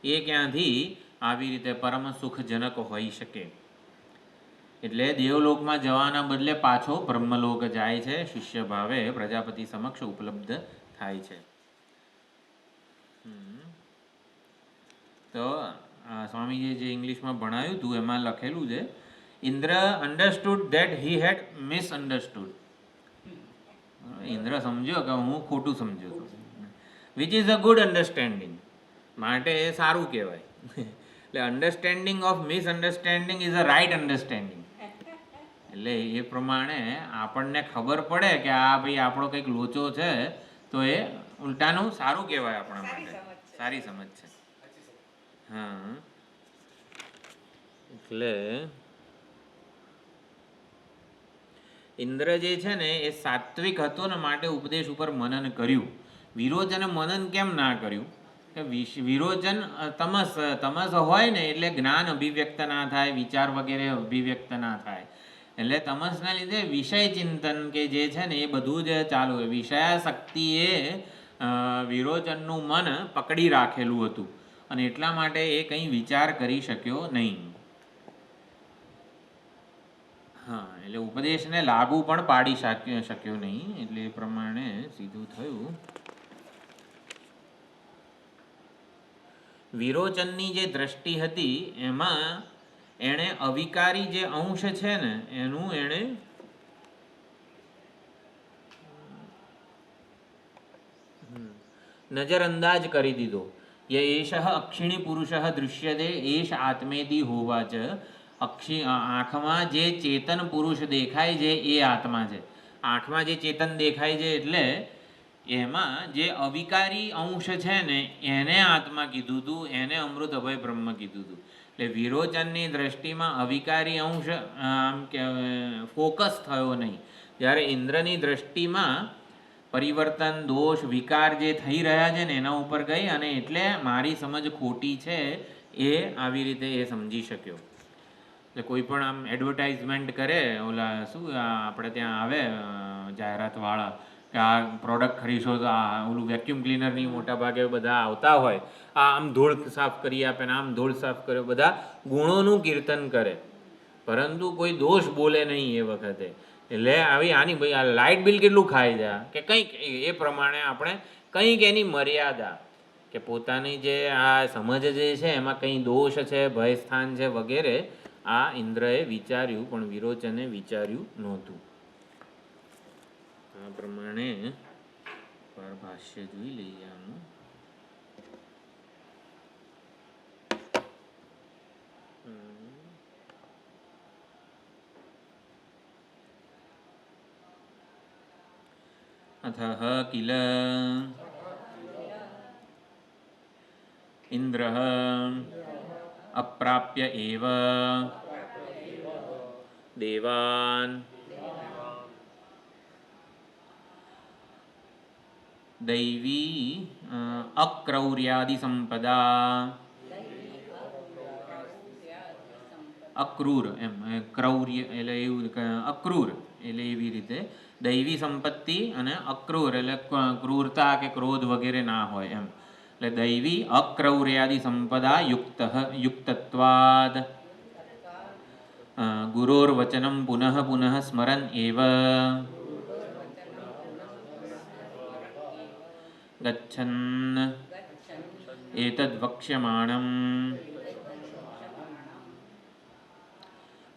એ ક્યાંથી આવી રીતે પરમ સુખજનક હોઈ શકે? એટલે દેવલોકમાં જવાના બદલે પાછો બ્રહ્મલોક જાય છે. શિષ્ય ભાવે પ્રજાપતિ સમક્ષ ઉપલબ્ધ થાય છે. તો સ્વામીજીએ જે ઇંગ્લિશમાં ભણાવ્યું હતું એમાં લખેલું છે, Indra understood that he had misunderstood. Indra સમજ્યો કે હું ખોટું સમજ્યો હતો, which is a good understanding. માટે એ સારું કહેવાય. એટલે understanding of misunderstanding is a right understanding. એટલે એ પ્રમાણે આપણને ખબર પડે કે આ ભાઈ આપણો કંઈક લોચો છે, તો એ ઉલટાનું સારું કહેવાય આપણા માટે, સારી સમજ છે. હા, એટલે ઇન્દ્ર જે છે ને એ સાત્વિક હતો ને માટે ઉપદેશ ઉપર મનન કર્યું. વિરોચન મનન કેમ ના કર્યું? કે વિરોચન તમસ હોય ને એટલે જ્ઞાન અભિવ્યક્ત ના થાય, વિચાર વગેરે અભિવ્યક્ત ના થાય. એટલે તમસના લીધે વિષય ચિંતન કે જે છે ને એ બધું જ ચાલુ હોય. વિષયાશક્તિએ વિરોચનનું મન પકડી રાખેલું હતું અને એટલા માટે એ કંઈ વિચાર કરી શક્યો નહીં. હા, એટલે ઉપદેશને લાગુ પણ પાડી શક્યો નહીં. એટલે એ પ્રમાણે સીધું થયું. વિરોચનની જે દ્રષ્ટિ હતી એમાં એણે અવિકારી જે અંશ છે ને એનું એણે નજરઅંદાજ કરી દીધો. ય એષ અક્ષિણી પુરુષ દૃશ્યતે એષ આત્મેતિ હોવાચ. આંખમાં જે ચેતન પુરુષ દેખાય છે એ આત્મા છે. આંખમાં જે ચેતન દેખાય છે એટલે એમાં જે અવિકારી અંશ છે ને એને આત્મા કીધું હતું, એને અમૃત અભય બ્રહ્મ કીધું હતું. એટલે વિરોચનની દ્રષ્ટિમાં અવિકારી અંશ આમ કે ફોકસ થયો નહીં. જ્યારે ઇન્દ્રની દ્રષ્ટિમાં પરિવર્તન, દોષ, વિકાર જે થઈ રહ્યા છે ને એના ઉપર ગઈ અને એટલે મારી સમજ ખોટી છે એ આવી રીતે એ સમજી શક્યો. એટલે કોઈ પણ આમ એડવર્ટાઇઝમેન્ટ કરે, ઓલા શું આપણે ત્યાં આવે જાહેરાતવાળા કે આ પ્રોડક્ટ ખરીદશો તો આ ઓલું વેક્યુમ ક્લીનરની મોટા ભાગે બધા આવતા હોય, આ આમ ધૂળ સાફ કરી આપે ને આમ ધૂળ સાફ કરે, બધા ગુણોનું કીર્તન કરે પરંતુ કોઈ દોષ બોલે નહીં એ વખતે. એટલે આવી આની ભાઈ આ લાઇટ બિલ કેટલું ખાઈ જાય કે કંઈક એ પ્રમાણે આપણે કંઈક એની મર્યાદા કે પોતાની જે આ સમજ જે છે એમાં કંઈ દોષ છે, ભયસ્થાન છે વગેરે આ ઇન્દ્રએ વિચાર્યું, પણ વિરોચને વિચાર્યું નહોતું. આ પ્રમાણે ભાષ્ય જોઈ લઈએ આનું. अथः किल इन्द्रः अप्राप्य एव देवान् दैवी अक्रौर्यादिसंपदा અક્રૂર એમ ક્રૌર્ય એટલે એવું અક્રૂર એટલે એવી રીતે દૈવી સંપત્તિ અને અક્રૂર એટલે ક્રૂરતા કે ક્રોધ વગેરે ના હોય એમ. એટલે દૈવી અક્રૌર્યાદિ સંપદા યુક્તત્વાદ ગુરોર્વચનમ પુનઃ પુનઃ સ્મરન એવ ગચ્છન એતદ્ વક્ષ્યમાણમ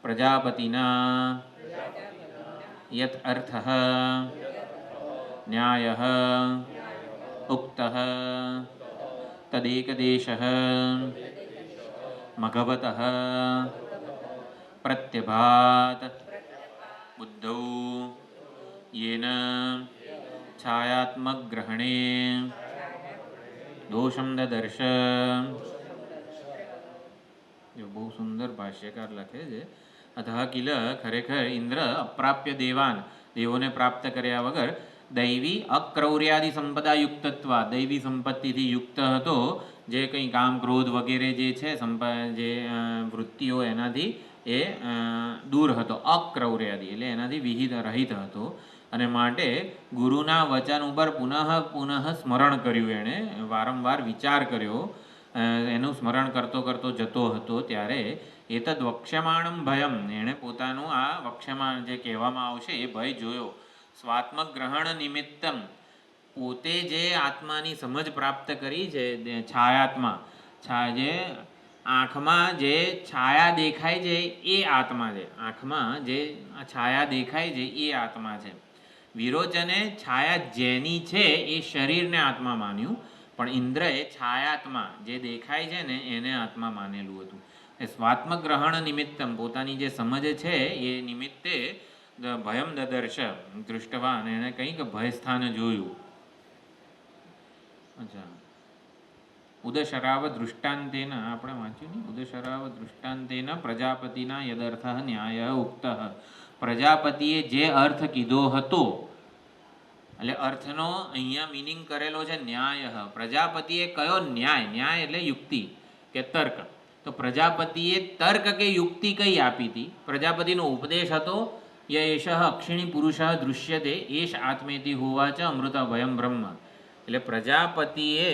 પ્રજાપતિના યત અર્થઃ ન્યાયઃ ઉક્તઃ તદેકદેશઃ મઘવતઃ પ્રત્યભાત બુદ્ધૌ યેન છાયાત્મગ્રહણે દોષમ દદર્શ. એ બહુ સુંદર ભાષ્યકાર લખે છે. અતઃ કિલ ખરેખર ઇન્દ્ર અપ્રાપ્ય દેવાન દેવોને પ્રાપ્ત કર્યા વગર દૈવી અક્રૌર્યાદિ સંપદા યુક્તત્વા દૈવી સંપત્તિથી યુક્ત હતો. જે કંઈ કામ ક્રોધ વગેરે જે છે જે વૃત્તિઓ એનાથી એ દૂર હતો. અક્રૌર્યાદિ એટલે એનાથી વિહિત રહિત હતો. અને માટે ગુરુના વચન ઉપર પુનઃ પુનઃ સ્મરણ કર્યું. એણે વારંવાર વિચાર કર્યો. એનું સ્મરણ કરતો કરતો જતો હતો ત્યારે એતદ વક્ષ્યમાણમ ભયમ એણે પોતાનું આ વક્ષ્યમાણ જે કહેવામાં આવશે એ ભય જોયો. સ્વાત્મગ્રહણ નિમિત્તમ પોતે જે આત્માની સમજ પ્રાપ્ત કરી છે છાયાત્મા જે આંખમાં જે છાયા દેખાય છે એ આત્મા છે. આંખમાં જે છાયા દેખાય છે એ આત્મા છે. વિરોચને છાયા જેની છે એ શરીરને આત્મા માન્યું, પણ ઇન્દ્રએ છાયાત્મા જે દેખાય છે ને એને આત્મા માનેલું હતું. એ સ્વાત્મગ્રહણ નિમિત્તમ પોતાની જે સમજ છે એ નિમિત્તે ભયમ દદર્શ દૃષ્ટવાન એને કંઈક ભયસ્થાન જોયું. અચ્છા ઉદશરાવ દૃષ્ટાંતેન આપણે વાંચ્યું નહીં. ઉદશરાવ દૃષ્ટાંતેન પ્રજાપતિના યદર્થ ન્યાય ઉક્ત. પ્રજાપતિએ જે અર્થ કીધો હતો એટલે અર્થનો અહીંયા મિનિંગ કરેલો છે ન્યાય. પ્રજાપતિએ કયો ન્યાય? ન્યાય એટલે યુક્તિ કે તર્ક. તો પ્રજાપતિએ તર્ક કે યુક્તિ કઈ આપી હતી? પ્રજાપતિનો ઉપદેશ હતો ય એષ અક્ષિણી પુરુષ દૃશ્યતે એષ આત્મેતિ હોવા ચ અમૃત ભયમ બ્રહ્મ. એટલે પ્રજાપતિએ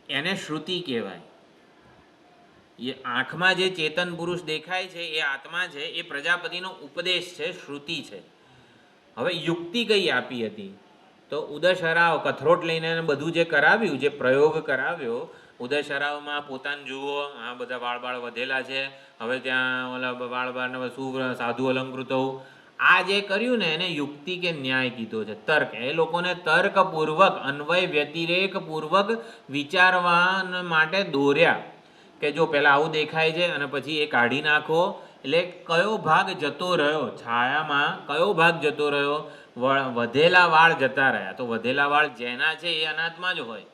એને શ્રુતિ કહેવાય. એ આંખમાં જે ચેતન પુરુષ દેખાય છે એ આત્મા છે, એ પ્રજાપતિનો ઉપદેશ છે, શ્રુતિ છે. હવે યુક્તિ કઈ આપી હતી? તો ઉદશરાવ કથરોટ લઈને બધું જે કરાવ્યું, જે પ્રયોગ કરાવ્યો ઉદશરાવમાં પોતાને જુઓ આ બધા વાળ વધેલા છે, હવે ત્યાં ઓલા વાળને શું સાધુ અલંકૃતો આ જે કર્યું ને એને યુક્તિ કે ન્યાય કીધો છે. તર્ક એ લોકોને તર્કપૂર્વક અન્વય વ્યતિરેકપૂર્વક વિચારવા માટે દોર્યા કે જો પહેલાં આવું દેખાય છે અને પછી એ કાઢી નાખો એટલે કયો ભાગ જતો રહ્યો છાયામાં, કયો ભાગ જતો રહ્યો? વધેલા વાળ જતા રહ્યા. તો વધેલા વાળ જેના છે એ અનાત્મા જ હોય.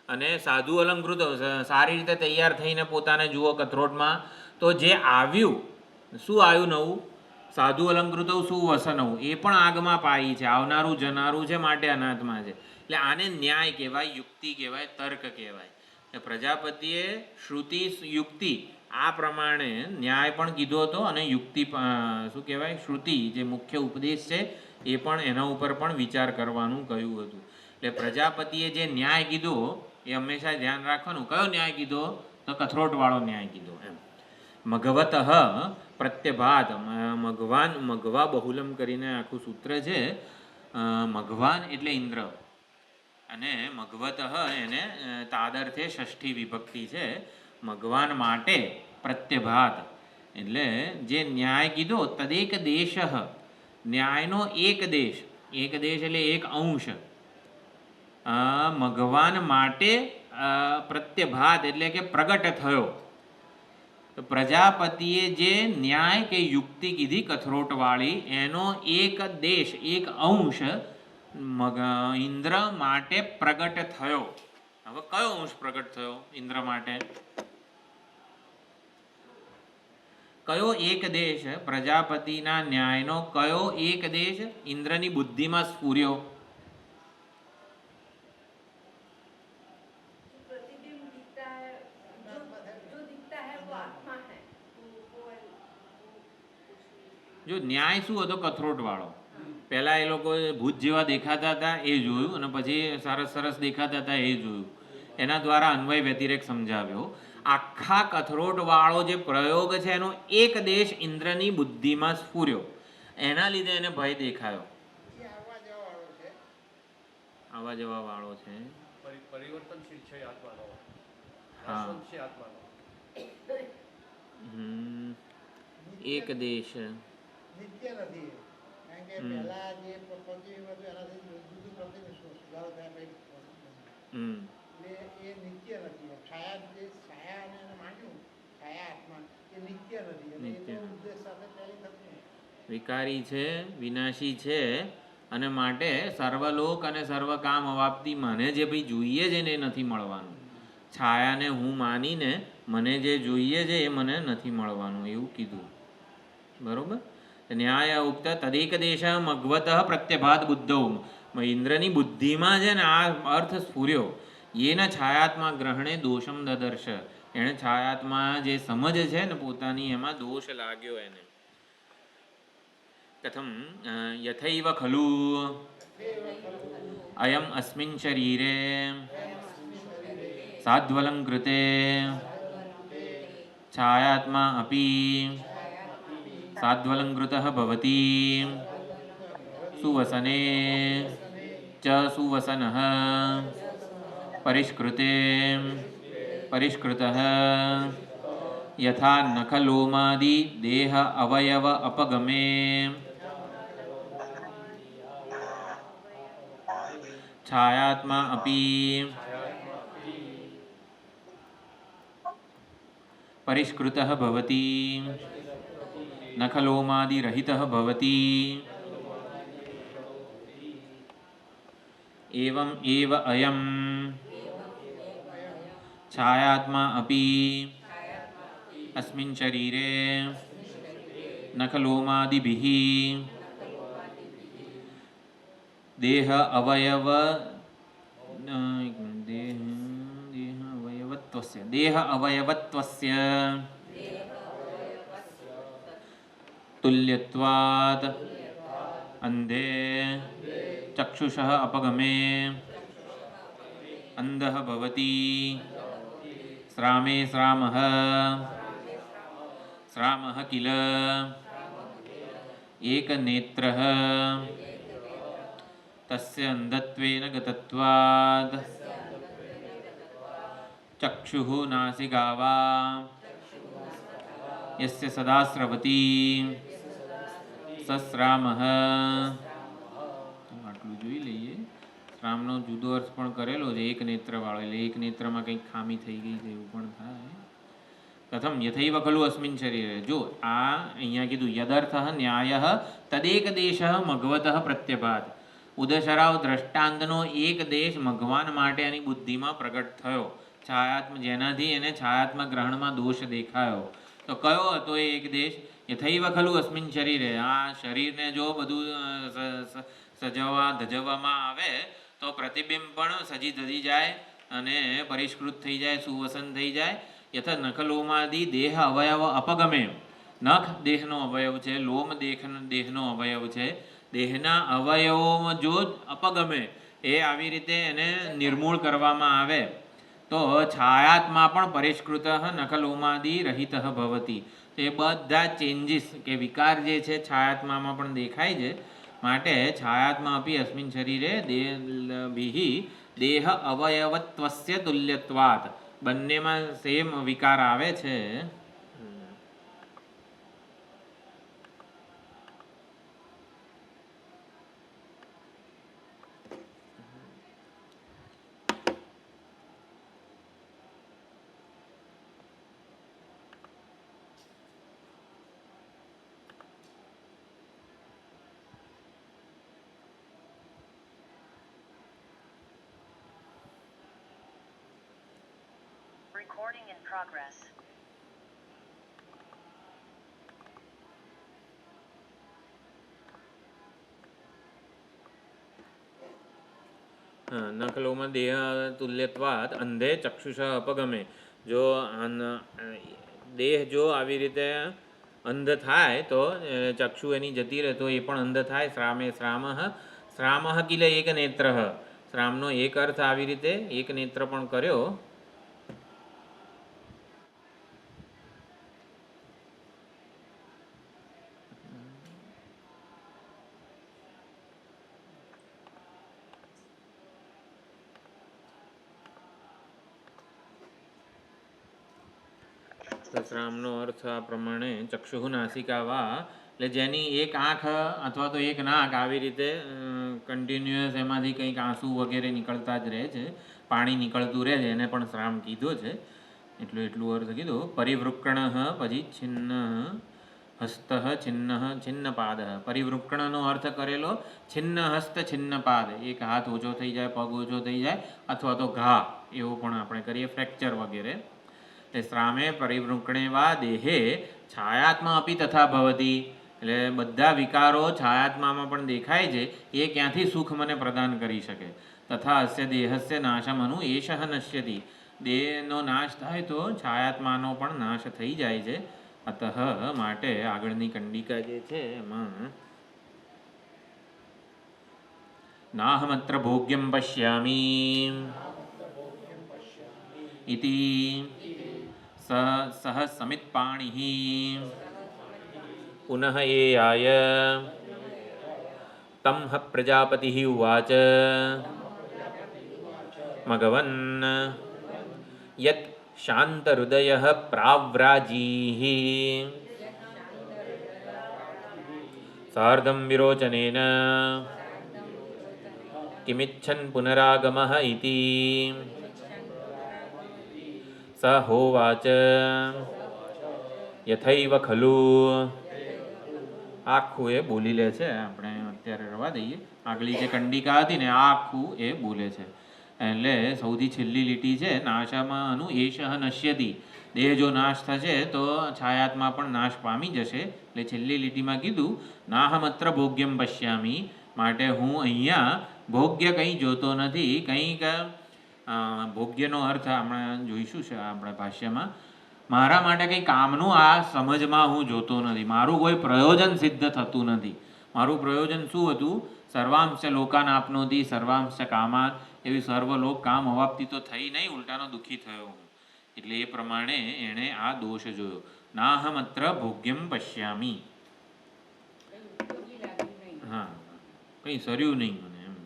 અને સાધુ અલંકૃતો સારી રીતે તૈયાર થઈને પોતાને જુઓ કથરોટમાં તો જે આવ્યું શું આવ્યું નવું? સાધુ અલંકૃતો શું વસનવું એ પણ આગમાં પાઈ છે, આવનારું જનારું છે, માટે અનાત્મા છે. એટલે આને ન્યાય કહેવાય, યુક્તિ કહેવાય, તર્ક કહેવાય. પ્રજાપતિએ શ્રુતિ યુક્તિ આ પ્રમાણે ન્યાય પણ કીધો હતો અને યુક્તિ શું કહેવાય શ્રુતિ જે મુખ્ય ઉપદેશ છે એ પણ એના ઉપર પણ વિચાર કરવાનું કહ્યું હતું. એટલે પ્રજાપતિએ જે ન્યાય કીધો એ હંમેશા ધ્યાન રાખવાનું. કયો ન્યાય કીધો? તો કથરોટવાળો ન્યાય કીધો એમ. મઘવતઃ પ્રત્યભાત મઘવા બહુલમ કરીને આખું સૂત્ર છે. મઘવાન એટલે ઇન્દ્ર અને મઘવત એને તાદર્થે ષષ્ઠી વિભક્તિ છે. મઘવાન માટે પ્રત્યભાત એટલે જે ન્યાય કીધો તદેક દેશ, ન્યાયનો એક દેશ એટલે એક અંશ, મઘવાન માટે પ્રત્યભાત એટલે કે પ્રગટ થયો. તો પ્રજાપતિએ જે ન્યાય કે યુક્તિ કીધી કથરોટવાળી એનો એક દેશ એક અંશ ઇન્દ્ર માટે પ્રગટ થયો. હવે કયો અંશ પ્રગટ થયો ઇન્દ્ર માટે? કયો એક દેશ પ્રજાપતિના ન્યાયનો કયો એક દેશ ઇન્દ્રની બુદ્ધિમાં સ્ફુર્યો? જો ન્યાય શું હતો? કથરોટ વાળો. પહેલા એ લોકો ભૂત જેવા દેખાતા હતા એ જોયું, અને પછી સરસ સરસ દેખાતા હતા એ જોયું. એના દ્વારા અન્વય વ્યતિરેક સમજાવ્યો. આખા કથરોટ વાળો જે પ્રયોગ છે એનો એક દેશ ઇન્દ્રની બુદ્ધિમાં સ્ફુર્યો, એના લીધે એને ભય દેખાયો. આવા જવા વાળો છે, પરિવર્તનશીલ છે આત્માનો. હા, એક દેશ નિત્ય નથી, કારણ કે પહેલા જે પ્રતિબિંબ હતું એનાથી જુદું પ્રતિબિંબ સુધારો થયા પછી એટલે એ નિત્ય નથી. છાયા જે છાયા અને માંડ્યું છાયા આત્મા એ નિત્ય નથી, એટલે એ તો ઉદ્દેશ સાથે ટેલી થતું વિકારી છે, વિનાશી છે, અને માટે સર્વલોક અને સર્વ કામ અવાપતી મને જે ભાઈ જોઈએ છે ને એ નથી મળવાનું. છાયાને હું માનીને મને જે જોઈએ છે એ મને નથી મળવાનું એવું કીધું. બરોબર. ન્યાય ઉક્ત તદેક દેશ મઘવત પ્રત્યભાત બુદ્ધૌ, ઇન્દ્રની બુદ્ધિમાં છે ને આ અર્થ સ્ફુર્યો. એના છાયાત્મા ગ્રહણે દોષમ દદર્શ, એણે છાયાત્મા જે સમજ છે ને પોતાની એમાં દોષ લાગ્યો એને. કથમ યથૈવ ખલુ અયમ અસ્મિન શરીરે સાધ્વલંકૃતે છાયાત્મા અપી સાધ્વલંકૃતઃ ભવતિ સુવસને ચ સુવસનઃ પરિષ્કૃતઃ યથા નખલોમાદિ દેહ અવયવ અપગમે છાયાત્મા અપી પરિષ્કૃતઃ ભવતિ નખલોમાદિરહિતઃ ભવતિ એવમ એવ અયમ છાયાત્મા અપી અસ્મિન શરીરે નખલોમાદિભિઃ દેહ અવયવ અવયવત્વસ્ય તુલ્યત્વાદ અંધે ચક્ષુષઃ અપગમે અંધઃ ભવતિ શ્રામે શ્રામઃ કિલ એકનેત્રઃ તસ્ય અંધત્વેન ગતત્વાદ ચક્ષુઃ નાસિકાવા યસ્ય સદા સ્રવતી સશ્રામઃ. આટલું જોઈ લઈએ. શ્રામનો જુદો અર્થ પણ કરેલો છે, એક નેત્રવાળો, એટલે એક નેત્રમાં કંઈક ખામી થઈ ગઈ છે એવું પણ થાય. કથમ યથૈવ ખલુ અસ્મિન શરીરે. જો આ અહીંયા કીધું યદર્થ ન્યાય તદેક દેશ મઘવત પ્રત્યભાત. ઉદશરાવ દ્રષ્ટાંતનો એક દેશ મઘવાન માટે એની બુદ્ધિમાં પ્રગટ થયો, છાયાત્મ જેનાથી એને છાયાત્મ ગ્રહણમાં દોષ દેખાયો. તો કયો હતો એ એક દેશ? યથૈવ ખલુ અસ્મિન શરીરે. આ શરીરને જો બધું સજવવા ધજવવામાં આવે તો પ્રતિબિંબ પણ સજી ધજી જાય અને પરિષ્કૃત થઈ જાય, સુવસન થઈ જાય. યથ નખલોમાદિ દેહ અવયવ અપગમે. નખ દેહનો અવયવ છે, લોમ દેહનો અવયવ છે. દેહના અવયવોમાં જો અપગમે એ આવી રીતે એને નિર્મૂળ કરવામાં આવે તો છાયાત્મા પણ પરિષ્કૃત નખલોમાદિ રહિત ભવતી. તો એ બધા ચેન્જીસ કે વિકાર જે છે છાયાત્મામાં પણ દેખાય છે. માટે છાયાત્મા અપી અસ્મિન શરીરે દેહભિઃ દેહ અવયવત્વસ્ય તુલ્યત્વાત, બંનેમાં સેમ વિકાર આવે છે. Recording in progress. નખલોમાં દેહ તુલ્યત્વાત અંધે ચક્ષુષ અપગમે. જો દેહ જો આવી રીતે અંધ થાય તો ચક્ષુ એની જતી રહે તો એ પણ અંધ થાય. શ્રામે શ્રામઃ કિલ એક નેત્ર, શ્રામનો એક અર્થ આવી રીતે એક નેત્ર પણ કર્યો. તો શ્રામનો અર્થ આ પ્રમાણે ચક્ષુ નાસિકા વા, એટલે જેની એક આંખ અથવા તો એક નાક આવી રીતે કન્ટિન્યુઅસ એમાંથી કંઈક આંસુ વગેરે નીકળતા જ રહે છે, પાણી નીકળતું રહે છે, એને પણ શ્રામ કીધો છે. એટલું અર્થ કીધો. પરિવૃક્કણ પછી છિન્ન હસ્ત છિન્ન પાદ. પરિવૃક્કણનો અર્થ કરેલો છિન્ન હસ્ત છિન્ન પાદ, એક હાથ ઓછો થઈ જાય, પગ ઓછો થઈ જાય, અથવા તો ઘા એવો પણ આપણે કરીએ, ફ્રેક્ચર વગેરે. એટલે શ્રામે પરિવૃક્કણે વા દેહે છાયાત્મા અપી તથા ભવતી, એટલે બધા વિકારો છાયાત્મામાં પણ દેખાય છે. એ ક્યાંથી સુખ મને પ્રદાન કરી શકે. તથા અસ્ય દેહસ્ય નાશમનુ એષઃ નશ્યતિ, દેહનો નાશ થાય તો છાયાત્માનો પણ નાશ થઈ જાય છે. અતઃ માટે આગળની કંડિકા જે છે એમાં નાહમત્ર ભોગ્યમ પશ્યામી ઇતિ સહ સમિત્પાણિ પુનઃ એયાય તમ પ્રજાપતિ ઉવાચ મઘવન યત શાંતહૃદયઃ પ્રાવ્રાજીઃ સાર્ધં વિરોચનેન કિમિચ્છન પુનરાગમઃ ઇતિ સ હોવાચ યથૈવ ખલુ. આખું એ બોલી લે છે, આપણે અત્યારે રવા દઈએ. આગલી જે કંડિકા હતી ને આખું એ બોલે છે. એટલે સૌથી છેલ્લી લીટી છે નાશામાં અનુ એષઃ નશ્યતિ, દેહ જો નાશ થશે તો છાયાત્મા પણ નાશ પામી જશે. એટલે છેલ્લી લીટીમાં કીધું નાહમત્ર ભોગ્યમ પશ્યામી, માટે હું અહીંયા ભોગ્ય કંઈ જોતો નથી. કંઈક ભોગ્યનો અર્થ આપણે જોઈશું છે આપણા ભાષ્યમાં. મારા માટે કંઈ કામનું આ સમજમાં હું જોતો નથી, મારું કોઈ પ્રયોજન સિદ્ધ થતું નથી. મારું પ્રયોજન શું હતું? સર્વાંશ લોકાન આપનોતી સર્વાંશ કામાન, એવી સર્વલોક કામ અવાપ્તિ તો થઈ નહીં, ઉલટાનો દુઃખી થયો હું. એટલે એ પ્રમાણે એણે આ દોષ જોયો. નાહમત્ર ભોગ્યમ પશ્યામી, હા કંઈ સર્યું નહીં મને એમ.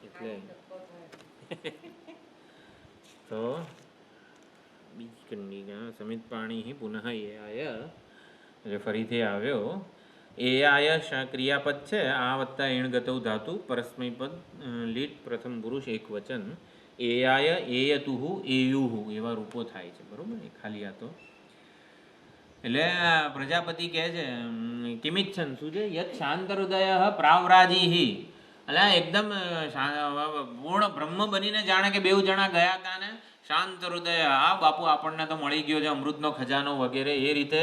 એટલે તો બીજી કંડિકા સમિત પાણી પુનઃ એ આય, એટલે ફરીથી આવ્યો. એ આય ક્રિયાપદ છે, આ વત્તા એણગતૌ ધાતુ, પરસ્મય પદ લીટ, પ્રથમ પુરુષ એક વચન. એ આય એયતુહુ એયુહુ એવા રૂપો થાય છે, બરોબર ને? ખાલી આ તો એટલે પ્રજાપતિ કહે છે કિમિચ્છન, શું છે? યત શાંત હૃદય પ્રાવરાજીહિ, એટલે એકદમ પૂર્ણ બ્રહ્મ બનીને જાણે કે બેઉ જણા ગયા હતા ને શાંત હૃદય, આ બાપુ આપણને તો મળી ગયો છે અમૃતનો ખજાનો વગેરે, એ રીતે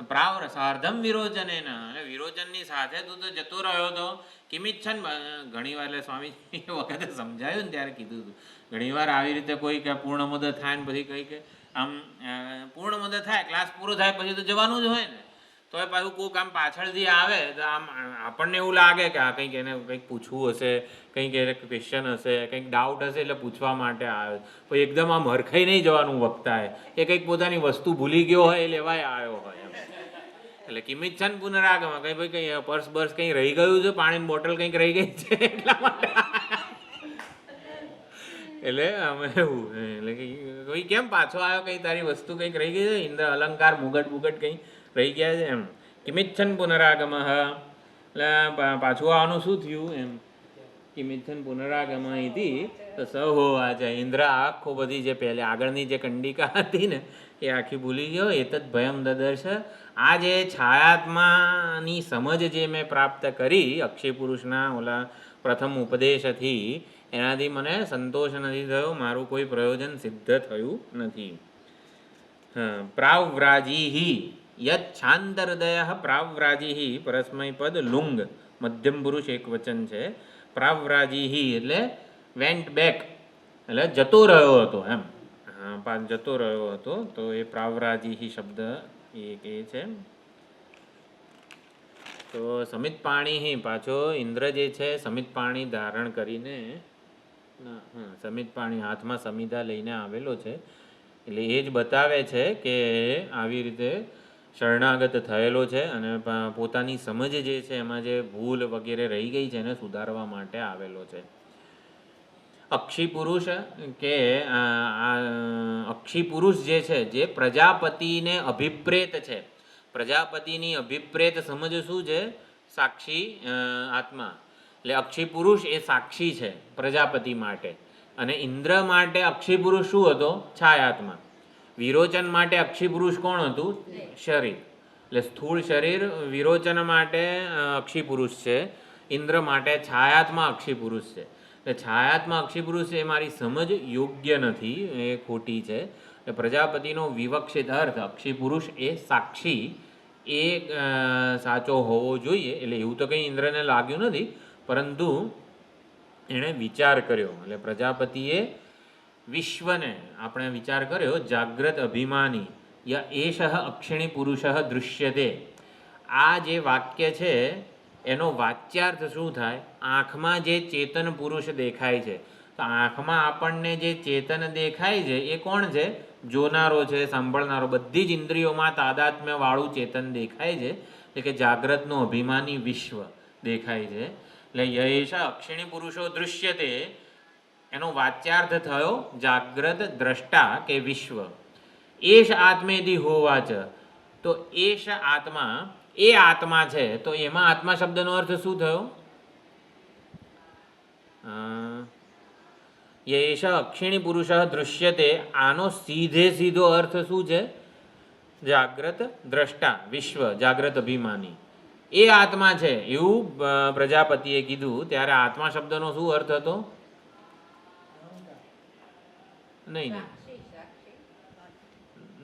પ્રાવ સાર્ધમ વિરોચન, અને વિરોચનની સાથે તું તો જતો રહ્યો હતો. કિમિચ્છન ઘણી વાર, એટલે સ્વામી વખતે સમજાયું ને ત્યારે કીધું હતું, ઘણીવાર આવી રીતે કોઈ કે પૂર્ણમદ થાય ને પછી કંઈ કે આમ પૂર્ણમદ થાય, ક્લાસ પૂરો થાય પછી તો જવાનું જ હોય ને, તો એ પાછું કોઈક આમ પાછળથી આવે તો આમ આપણને એવું લાગે કે આ કંઈક એને કંઈક પૂછવું હશે, કંઈક એને ક્વેશ્ચન હશે, કંઈક ડાઉટ હશે એટલે પૂછવા માટે આવે. તો એકદમ આમ હરખાઈ નહીં જવાનું વખતાએ, એ કંઈક પોતાની વસ્તુ ભૂલી ગયો હોય એ લેવાય આવ્યો હોય એમ. એટલે કિમિચ્છન પુનરાગમ કઈ ભાઈ કઈ પર્સ બર્સ કઈ રહી ગયું છે, પાણીની બોટલ કંઈક રહી ગઈ છે એટલા માટે. એટલે અમે એવું એટલે કે કોઈ કેમ પાછો આવ્યો, કઈ તારી વસ્તુ કંઈક રહી ગઈ છે, ઇન્દ્ર અલંકાર મુગટ બુગટ કંઈ રહી ગયા છે એમ. કિમિચ્છન પુનરાગમ એટલે પાછું આવવાનું શું થયું એમ. કિમિચ્છન પુનરાગમ ઇતિ તો સ હોવા છે. ઇન્દ્ર આખો બધી જે પહેલે આગળની જે કંડિકા હતી ને એ આખી ભૂલી ગયો. એતદ ભયમ દદર્શ. આ જે છાયાત્માની સમજ જે મેં પ્રાપ્ત કરી અક્ષય પુરુષના ઓલા પ્રથમ ઉપદેશથી, એનાથી મને સંતોષ નથી થયો, મારું કોઈ પ્રયોજન સિદ્ધ થયું નથી. પ્રાવ્રાજીહી યત છાંદરદય પ્રાવ્રાજીહી પરસ્મય પદ લુંગ મધ્યમ પુરુષ એક વચન છે. પ્રાવ્રાજીહી એટલે વેન્ટ બેક એટલે જતો રહ્યો હતો એમ. હા, જતો રહ્યો હતો તો એ પ્રાવ્રાજીહી શબ્દ એક એ છે. તો સમિત પાણી પાછો ઇન્દ્ર જે છે સમિત પાણી ધારણ કરીને સમિત પાણી હાથમાં સમિધા લઈને આવેલો છે. એટલે એ જ બતાવે છે કે આવી રીતે શરણાગત થયેલો છે અને પોતાની સમજ જે છે એમાં જે ભૂલ વગેરે રહી ગઈ છે એને સુધારવા માટે આવેલો છે. અક્ષી પુરુષ કે અક્ષી પુરુષ જે છે જે પ્રજાપતિને અભિપ્રેત છે. પ્રજાપતિની અભિપ્રેત સમજ શું છે? સાક્ષી આત્મા. એટલે અક્ષી પુરુષ એ સાક્ષી છે પ્રજાપતિ માટે, અને ઇન્દ્ર માટે અક્ષી પુરુષ શું હતો? છાયાત્મા. વિરોચન માટે અક્ષી પુરુષ કોણ હતું? શરીર. એટલે સ્થૂળ શરીર વિરોચન માટે અક્ષી પુરુષ છે, ઇન્દ્ર માટે છાયાત્મા અક્ષી પુરુષ છે. એટલે છાયાત્મા અક્ષી પુરુષ એ મારી સમજ યોગ્ય નથી, એ ખોટી છે. એટલે પ્રજાપતિનો વિવક્ષિત અર્થ અક્ષી પુરુષ એ સાક્ષી એ સાચો હોવો જોઈએ. એટલે એવું તો કંઈ ઇન્દ્રને લાગ્યું નથી, પરંતુ એણે વિચાર કર્યો. એટલે પ્રજાપતિએ વિશ્વને આપણે વિચાર કર્યો જાગ્રત અભિમાની ય એષ અક્ષિણી પુરુષ દૃશ્યતે. આ જે વાક્ય છે એનો વાચ્યાર્થ શું થાય? આંખમાં જે ચેતન પુરુષ દેખાય છે, તો આંખમાં આપણને જે ચેતન દેખાય છે એ કોણ છે? જોનારો છે, સાંભળનારો. બધી જ ઇન્દ્રિયોમાં તાદાત્મ્ય વાળું ચેતન દેખાય છે, એટલે કે જાગ્રતનો અભિમાની વિશ્વ દેખાય છે. એટલે યશ અક્ષિણી પુરુષો દૃશ્યતે એનો વાચ્યાર્થ થયો જાગ્રત દ્રષ્ટા કે વિશ્વ. એશ આત્મેદી હોવાચ. તો એશ આત્મા એ આત્મા છે, તો એમાં આત્મા શબ્દનો અર્થ શું થયો? યેષ અક્ષિણી પુરુષ દૃશ્યતે. આનો સીધે સીધો અર્થ શું છે? જાગ્રત દ્રષ્ટા વિશ્વ, જાગ્રત અભિમાની એ આત્મા છે એવું પ્રજાપતિએ કીધું. ત્યારે આત્મા શબ્દનો શું અર્થ હતો? નહીં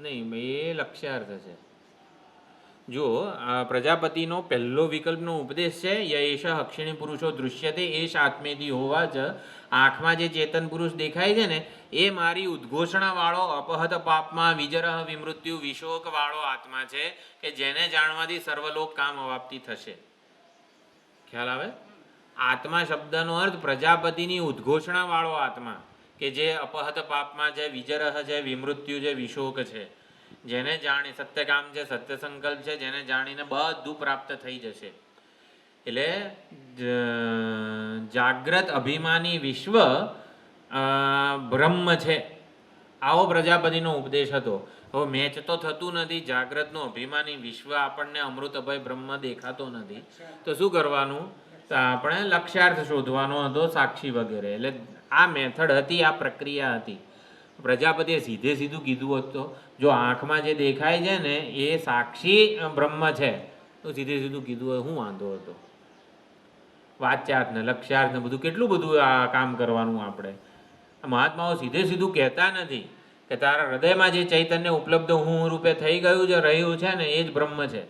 નહીં, એ લક્ષ્યાર્થ છે. જો પ્રજાપતિનો પહેલો વિકલ્પનો ઉપદેશ છે યશ અક્ષિણી પુરુષો દૃશ્યતે એશ આત્મેદી હોવા જ. આંખમાં જે ચેતન પુરુષ દેખાય છે ને એ મારી ઉદ્ઘોષણા વાળો અપહત પાપમાં વિજરહ વિમૃત્યુ વિશોક વાળો આત્મા છે કે જેને જાણવાથી સર્વલોક કામ અવાપ્તિ થશે. ખ્યાલ આવે? આત્મા શબ્દનો અર્થ પ્રજાપતિની ઉદ્ઘોષણા વાળો આત્મા કે જે અપહત પાપમાં છે, વિજરહ છે, વિમૃત્યુ છે, વિશોક છે. જેને જાણી સત્યકામ છે, સત્ય સંકલ્પ છે, જેને જાણીને બધું પ્રાપ્ત થઈ જશે. એટલે જાગ્રત અભિમાની વિશ્વ બ્રહ્મ છે, આવો પ્રજાપતિનો ઉપદેશ હતો. હવે મેચ તો થતું નથી. જાગ્રતનો અભિમાની વિશ્વ આપણને અમૃતભય બ્રહ્મ દેખાતો નથી, તો શું કરવાનું? તો આપણે લક્ષ્યાર્થ શોધવાનો હતો, સાક્ષી વગેરે. એટલે આ મેથડ હતી, આ પ્રક્રિયા હતી. પ્રજાપતિએ સીધે સીધું કીધું હોત તો, જો આંખમાં જે દેખાય છે ને એ સાક્ષી બ્રહ્મ છે, તો સીધે સીધું કીધું હોય શું વાંધો હતો? વાચ્યાર્થ ને લક્ષ્યાર્થ ને બધું કેટલું બધું આ કામ કરવાનું આપણે. મહાત્માઓ સીધે સીધું કહેતા નથી કે તારા હૃદયમાં જે ચૈતન્ય ઉપલબ્ધ હું રૂપે થઈ ગયું છે, રહ્યું છે ને એ જ બ્રહ્મ છે,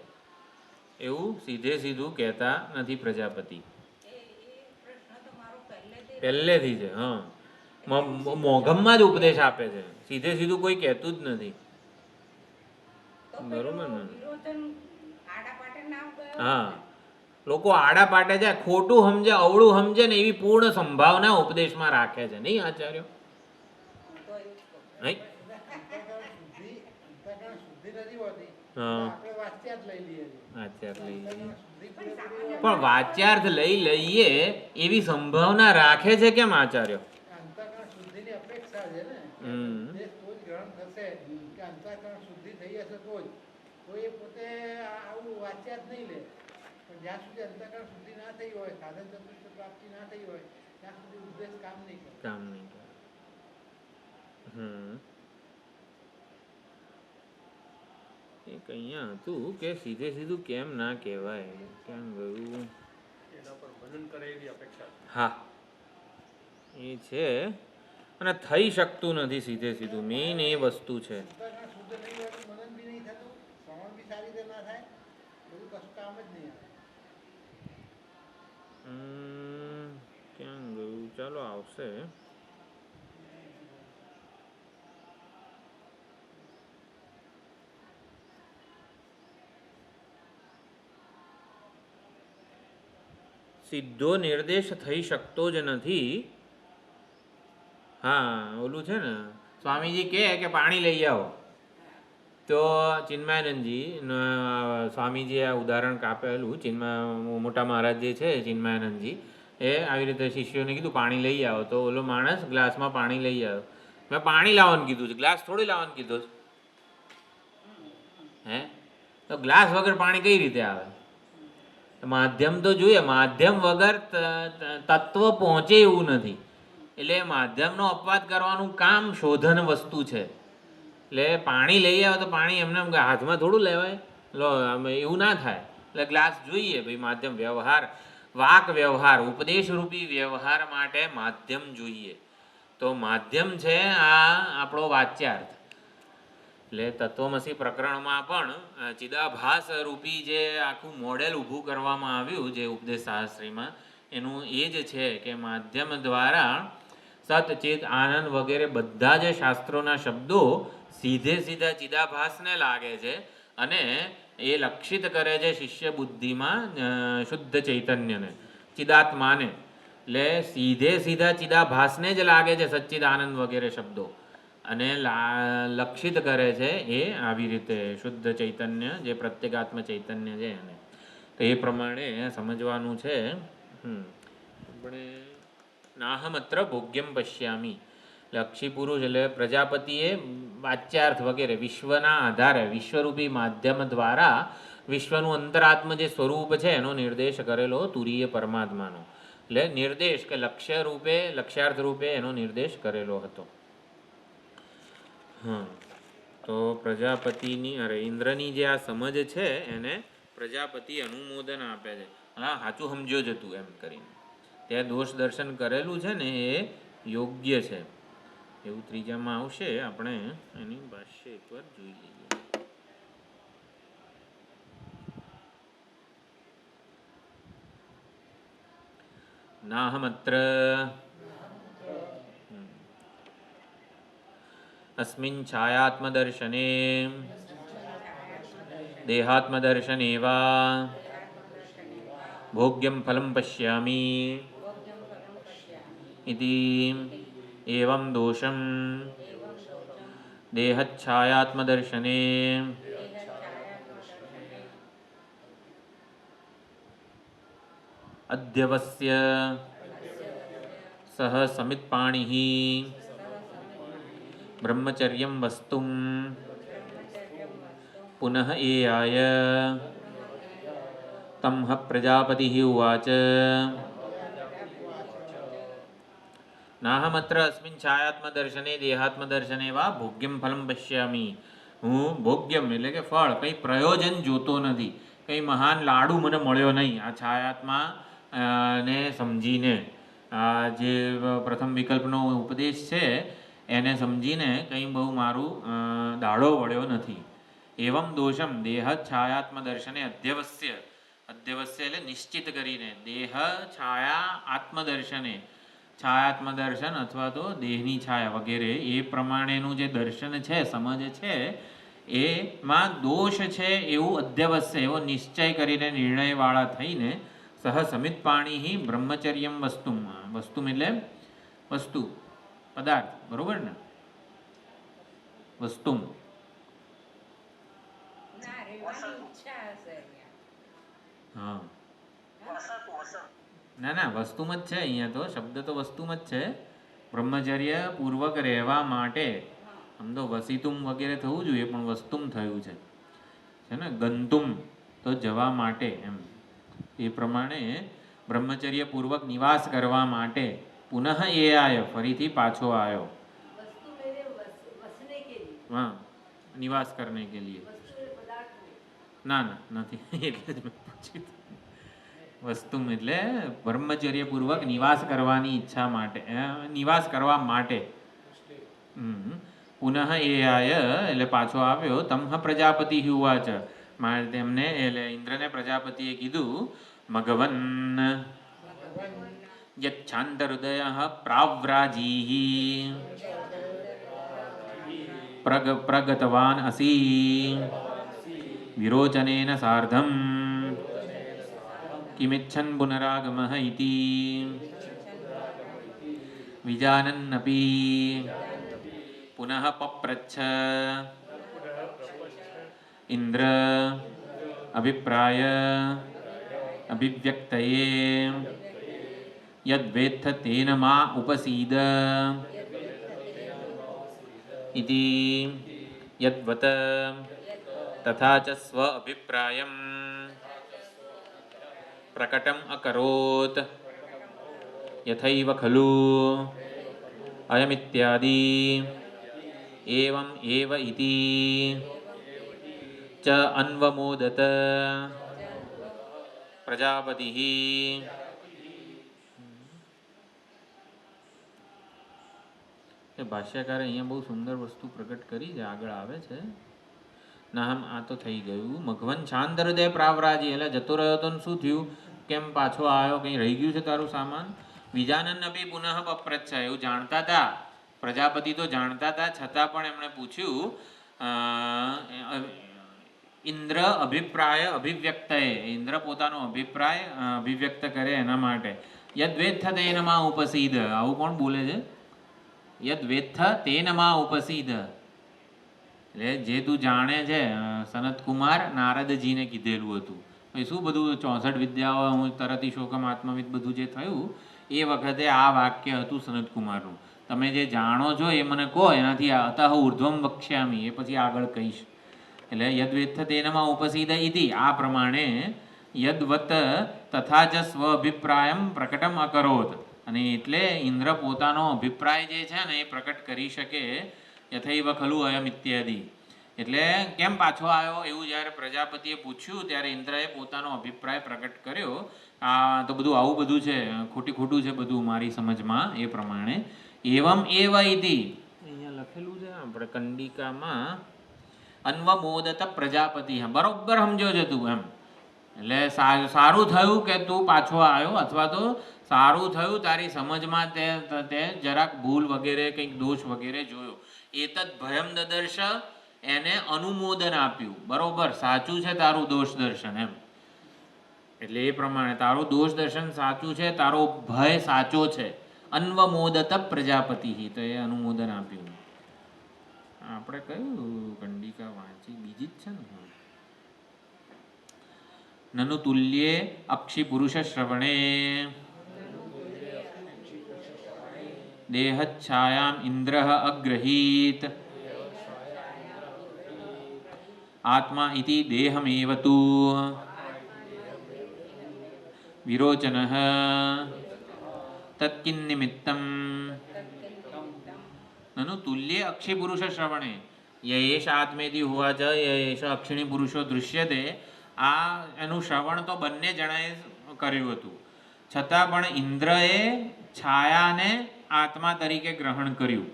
એવું સીધે સીધું કહેતા નથી પ્રજાપતિ. પહેલેથી છે. હા, મોઘમમાં જ ઉપદેશ આપે છે, સીધે સીધું કોઈ કહેતું જ નથી. બરોબર ને? હા, લોકો આડા પાટે જાય, ખોટું સમજે, અવળું સમજે ને એવી પૂર્ણ સંભાવના ઉપદેશમાં રાખે છે, નહીં આચાર્યો? હા આપણે વાચ્યાર્થ લઈ લઈએ છીએ. વાચ્યાર્થ લઈ લઈએ. અંતઃકરણ શુદ્ધિ પૂરેપૂરી હોય. પણ વાચ્યાર્થ લઈ લઈએ એવી સંભાવના રાખે છે કેમ આચાર્ય? અંતઃકરણ શુદ્ધિની અપેક્ષા છે ને કે હમ. ઉપદેશ તો જ ગ્રહણ થશે કે અંતઃકરણ શુદ્ધિ થઈ હશે તો જ. તો એ પોતે આવું વાચ્યાર્થ નહીં લે. પણ જ્યાં સુધી અંતઃકરણ શુદ્ધિ ના થઈ હોય, સાધન ચતુષ્ટ પ્રાપ્તિ ના થઈ હોય, ત્યાં સુધી ઉપદેશ કામ નહીં કરે. કામ નહીં કરે. એક અહીંયા હતું કે સીધે સીધું કેમ ના કહેવાય, કેમ ગયું? એના પર મનન કરે એવી અપેક્ષા છે. હા એ છે, અને થઈ શકતું નથી સીધે સીધું, મેઇન એ વસ્તુ છે. અંતઃકરણ શુદ્ધ નહીં હોય તો મનન બી નહીં થતું, શ્રવણ બી સારી રીતે ના થાય, બધું કશું કામ જ નહીં આવે. ક્યાં ગયું? ચાલો આવશે. સીધો નિર્દેશ થઈ શકતો જ નથી. હા ઓલું છે ને, સ્વામીજી કહે કે પાણી લઈ આવો, તો ચિન્મયાનંદજી સ્વામીજીએ આ ઉદાહરણ કાપેલું. મોટા મહારાજ જે છે ચિન્મયાનંદજી, એ આવી રીતે શિષ્યોને કીધું પાણી લઈ આવો, તો ઓલો માણસ ગ્લાસમાં પાણી લઈ આવ્યો. મેં પાણી લાવવાનું કીધું છે, ગ્લાસ થોડી લાવવાનું કીધું છે. હે તો ગ્લાસ વગર પાણી કઈ રીતે આવે? માધ્યમ તો જોઈએ, માધ્યમ વગર તત્વ પહોંચે એવું નથી. એટલે માધ્યમનો અપવાદ કરવાનું કામ શોધન વસ્તુ છે. એટલે પાણી લઈ આવે તો પાણી એમને હાથમાં થોડું લેવાય, લો એવું ના થાય. એટલે ગ્લાસ જોઈએ ભાઈ, માધ્યમ વ્યવહાર, વાક વ્યવહાર, ઉપદેશ રૂપી વ્યવહાર માટે માધ્યમ જોઈએ. તો માધ્યમ છે આ આપણો વાચ્યાર્થ. એટલે તત્વમસી પ્રકરણમાં પણ ચિદાભાસ રૂપી જે આખું મોડેલ ઊભું કરવામાં આવ્યું જે ઉપદેશ શાસ્ત્રીમાં, એનું એ જ છે કે માધ્યમ દ્વારા સત, ચિત, આનંદ વગેરે બધા જ શાસ્ત્રોના શબ્દો સીધા ચિદાભાસને લાગે છે અને એ લક્ષિત કરે છે શિષ્ય બુદ્ધિમાં શુદ્ધ ચૈતન્યને, ચિદાત્માને. એટલે સીધા ચિદાભાસને જ લાગે છે સચ્ચિદાનંદ વગેરે શબ્દો, અને લક્ષિત કરે છે એ આવી રીતે શુદ્ધ ચૈતન્ય જે પ્રત્યેગાત્મ ચૈતન્ય છે એને. તો એ પ્રમાણે સમજવાનું છે. આપણે નાહમત્ર ભોગ્યમ પશ્યામી, લક્ષી પુરુષ એટલે પ્રજાપતિએ વાચ્યાર્થ વગેરે વિશ્વના આધારે વિશ્વરૂપી માધ્યમ દ્વારા વિશ્વનું અંતરાત્મ જે સ્વરૂપ છે એનો નિર્દેશ કરેલો તુરીય પરમાત્માનો. એટલે નિર્દેશ કે લક્ષ્યાર્થ રૂપે એનો નિર્દેશ કરેલો હતો. તો પ્રજાપતિની ઇન્દ્રની જે આ સમજ છે એને પ્રજાપતિ અનુમોદન આપે છે. હા સાચું સમજ્યો જ હતું એમ કરીને ત્યાં દોષ દર્શન કરેલું છે ને એ યોગ્ય છે એવું ત્રીજામાં આવશે. આપણે એની ભાષ્ય એકવાર જોઈ લઈએ. નાહમત્ર अस्मिन् छायात्मदर्शने देहात्मदर्शने वा भोग्यं फलं पश्यामि इति एवं दोषं देहच्छायात्मदर्शने अध्यवस्य सह समित्पाणिः ब्रह्मचर्यं वस्तुं पुनः एयाय तं प्रजापतिः उवाच नाहमत्र अस्मिन् छायात्मदर्शने देहात्मदर्शने वा भोग्यं फलं पश्यामि. હું ભોગ્યમ એટલે કે ફળ, કંઈ પ્રયોજન જોતો નથી, કંઈ મહાન લાડુ મને મળ્યો નહીં આ છાયાત્મા ને સમજીને. આ જે પ્રથમ વિકલ્પનો ઉપદેશ છે એને સમજીને કંઈ બહુ મારું દાડો વળ્યો નથી. એવમ દોષમ દેહ છાયાત્મ દર્શને અધ્યવસ્ય એટલે નિશ્ચિત કરીને, દેહ છાયા આત્મદર્શને, છાયાત્મ દર્શન અથવા તો દેહની છાયા વગેરે એ પ્રમાણેનું જે દર્શન છે, સમજ છે, એમાં દોષ છે એવું અધ્યવસ્ય એવો નિશ્ચય કરીને નિર્ણયવાળા થઈને સહ સમિત પાણી બ્રહ્મચર્યમ વસ્તુમ એટલે વસ્તુ પદાર્થ, બરોબર ને? વસ્તુમ હા ના ના વસ્તુમાં જ છે અહીંયા તો શબ્દ તો વસ્તુમાં જ છે. બ્રહ્મચર્ય પૂર્વક રહેવા માટે આમ તો વસિતુમ વગેરે થવું જોઈએ પણ વસ્તુમ થયું છે ને ગંતુમ તો જવા માટે એમ. એ પ્રમાણે બ્રહ્મચર્ય પૂર્વક નિવાસ કરવા માટે પુનઃ એ આયો ફરીથી પાછો આવ્યો. હા નિવાસ કરને કે લીએ. ના ના નથી એટલે જ મેં પૂછ્યું. વસ્તુ એટલે બ્રહ્મચર્ય પૂર્વક નિવાસ કરવાની ઈચ્છા માટે નિવાસ કરવા માટે. પુનઃ એ આય એટલે પાછો આવ્યો. તમહ પ્રજાપતિ હુવાચ તેમને એટલે ઇન્દ્રને પ્રજાપતિએ કીધું મઘવન યચ્છાંતહૃદય પ્રાવ્રાજીઃ પ્રગતવાન અસી વિરોચનેન સાર્ધમ કિમિચ્છન પુનરાગમઃ ઇતિ વિજાનન્નપી પુનઃ પપ્રચ્છ ઇન્દ્ર અભિપ્રાય અભિવ્યક્તયે યદ્વેત્થ તેન મા ઉપસીદ ઇતિ યદ્વત તથા ચ સ્વ અભિપ્રાયમ પ્રકટમ અકરોત યથૈવ ખલુ અયમિત્યાદિ એવમ એવ ઇતિ ચ અન્વમોદત પ્રજાપતિઃ. ભાષ્યકારે અહીંયા બહુ સુંદર વસ્તુ પ્રગટ કરી છે. આગળ આવે છે નામ આ તો થઈ ગયું. મઘવન શાંત હૃદય પ્રાવરાજી એટલે જતો રહ્યો તો શું થયું? કેમ પાછો આવ્યો? કંઈ રહી ગયું છે તારું સામાન? વિજાનન બી પુનઃ પપ્રચ્છ એવું જાણતા હતા. પ્રજાપતિ તો જાણતા હતા છતાં પણ એમણે પૂછ્યું ઇન્દ્ર અભિપ્રાય અભિવ્યક્ત ઇન્દ્ર પોતાનો અભિપ્રાય અભિવ્યક્ત કરે એના માટે. યદ વેત્થ તેનમાં ઉપસીદ આવું કોણ બોલે છે? યદ વેત્થ તેનમાં ઉપસીદ એટલે જે તું જાણે છે. સનતકુમાર નારદજીને કીધેલું હતું. શું બધું 64 વિદ્યાઓ હું તરતી શોકમ આત્મવિદ બધું જે થયું એ વખતે આ વાક્ય હતું સનતકુમારનું. તમે જે જાણો છો એ મને કહો, એનાથી અતઃ ઉર્ધ્વમ વક્ષ્યામી એ પછી આગળ કહીશ. એટલે યદ્વેત્થ તેનમાં ઉપસીદ ઇતિ આ પ્રમાણે યદ્વત તથા ચ સ્વ અભિપ્રાયમ પ્રકટમ અકરોત અને એટલે ઇન્દ્ર પોતાનો અભિપ્રાય જે છે ને એ પ્રકટ કરી શકે. યથૈવ ખલુ અયમ ઇત્યાદિ એટલે કેમ પાછો આવ્યો એવું જ્યારે પ્રજાપતિએ પૂછ્યું ત્યારે ઇન્દ્રએ પોતાનો અભિપ્રાય પ્રકટ કર્યો. આ તો બધું આવું બધું છે, ખોટું છે બધું મારી સમજમાં એ પ્રમાણે. એવમ એવ ઇતિ અહીંયા લખેલું છે આપણે કંડિકામાં અન્વમોદત પ્રજાપતિ. બરોબર સમજો છે તું એમ. એટલે સારું થયું કે તું પાછો આવ્યો અથવા તો સારું થયું તારી સમજમાં તે જરાક ભૂલ વગેરે કંઈક દોષ વગેરે જોયો. એતદ ભયમ દદર્શ એને અનુમોદન આપ્યું. બરોબર સાચું છે તારું દોષ દર્શન એમ. એટલે એ પ્રમાણે તારું દોષ દર્શન સાચું છે, તારો ભય સાચો છે. અન્વમોદત પ્રજાપતિ તો એ અનુમોદન આપ્યું. આપણે કયું કંડિકા વાંચી? બીજી જ છે ને. નનુ તુલ્યે અક્ષી પુરુષ શ્રવણે દેહચ્છાયામ ઇન્દ્ર અગ્રહીત આત્મા ઇતિ દેહમેવ તુ વિરોચનઃ તત્કિન્નિમિત્તમ નનુ તુલ્યે અક્ષી પુરુષ શ્રવણે યયેષ આત્મેતિ હોવાચ યયેષ અક્ષિણી પુરુષો દૃશ્યતે. આ એનું શ્રવણ તો બંને જણાએ કર્યું હતું છતાં પણ ઇન્દ્રએ છાયાને આત્મા તરીકે ગ્રહણ કર્યું.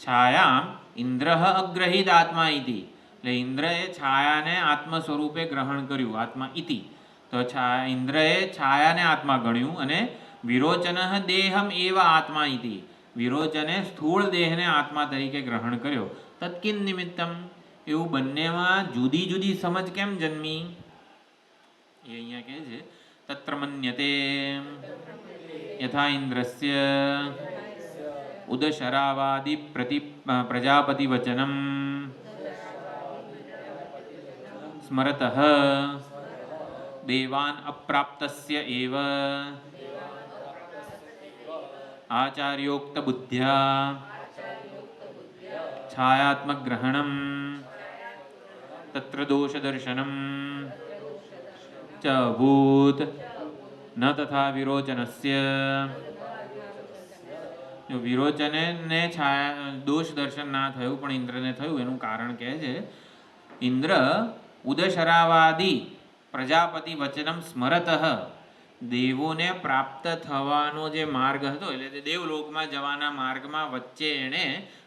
છાયા ઇન્દ્ર અગ્રહિત આત્મા ઇતિ એટલે ઇન્દ્રએ છાયાને આત્મ સ્વરૂપે ગ્રહણ કર્યું. આત્મા ઇતિ તો ઇન્દ્રએ છાયાને આત્મા ગણ્યું અને વિરોચન દેહમ એવ આત્મા ઇતિ વિરોચને સ્થૂળ દેહને આત્મા તરીકે ગ્રહણ કર્યો. તત્કિન નિમિત્તમ એવું બંનેમાં જુદી જુદી સમજ કેમ જન્મી એ અહીંયા કહે છે. તત્ર મન્યતે યથા ઇન્દ્રસ્ય ઉદશરાવાદિ પ્રજાપતિ વચનમ સ્મરતઃ દેવાન અપ્રાપ્તસ્ય એવ આચાર્યોક્ત બુદ્ધ્યા છાયાત્મક ગ્રહણમ તત્ર દોષ દર્શનમ ચ અભૂત ન તથા વિરોચનસ્ય. જો વિરોચને ને દોષ દર્શન ના થયું પણ ઇન્દ્રને થયું એનું કારણ કહે છે. ઇન્દ્ર ઉદશરાવાદી પ્રજાપતિ વચનમ સ્મરતઃ દેવોને પ્રાપ્ત થવાનો જે માર્ગ હતો એટલે તે દેવલોકમાં જવાના માર્ગમાં વચ્ચે એણે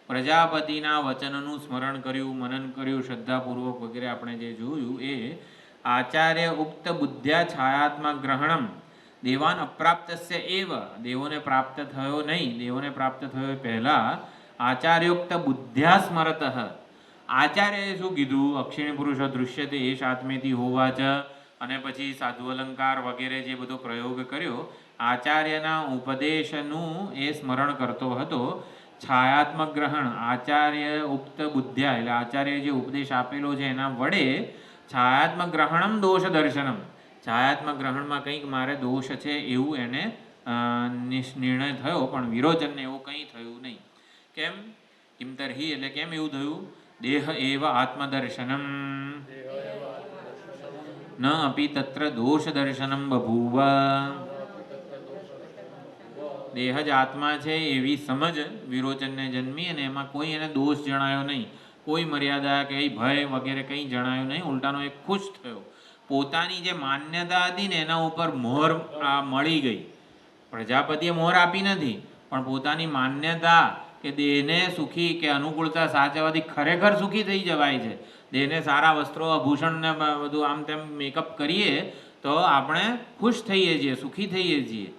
પ્રજાપતિના વચનનું સ્મરણ કર્યું, મનન કર્યું શ્રદ્ધાપૂર્વક વગેરે આપણે જે જોયું એ આચાર્ય ઉક્ત બુદ્ધ્યા છાયાત્મક ગ્રહણમ દેવાન અપ્રાપ્તસ્ય એવ દેવોને પ્રાપ્ત થયો નહીં, દેવોને પ્રાપ્ત થયો પહેલાં આચાર્યોક્ત બુદ્ધ્યા સ્મરતઃ આચાર્યએ શું કીધું? અક્ષિણી પુરુષો દૃશ્યતે એશ આત્મેથી હોવાચ અને પછી સાધુ અલંકાર વગેરે જે બધો પ્રયોગ કર્યો આચાર્યના ઉપદેશનું એ સ્મરણ કરતો હતો. છાયાત્મક ગ્રહણ આચાર્ય ઉક્ત બુદ્ધ્યા એટલે આચાર્ય જે ઉપદેશ આપેલો છે એના વડે છાયાત્મક ગ્રહણમ દોષ દર્શનમ છાયાત્મક ગ્રહણમાં કંઈક મારે દોષ છે એવું એને નિર્ણય થયો પણ વિરોચનને એવું કંઈ થયું નહીં. કેમ? કિમ તર્હિ એટલે કેમ એવું થયું? દેહ એવ આત્મદર્શનમ ન અપી તત્ર દોષ દર્શનમ બભૂવ. દેહ જ આત્મા છે એવી સમજ વિરોચનને જન્મી અને એમાં કોઈ એને દોષ જણાયો નહીં, કોઈ મર્યાદા કે ભય વગેરે કંઈ જણાયું નહીં. ઉલટાનો એક ખુશ થયો. પોતાની જે માન્યતા હતી ને એના ઉપર મોહર મળી ગઈ. પ્રજાપતિએ મોહર આપી નથી પણ પોતાની માન્યતા કે દેહને સુખી કે અનુકૂળતા સાચવવાથી ખરેખર સુખી થઈ જવાય છે. દેહને સારા વસ્ત્રો આભૂષણ ને બધું આમ તેમ મેકઅપ કરીએ તો આપણે ખુશ થઈએ છીએ, સુખી થઈએ છીએ.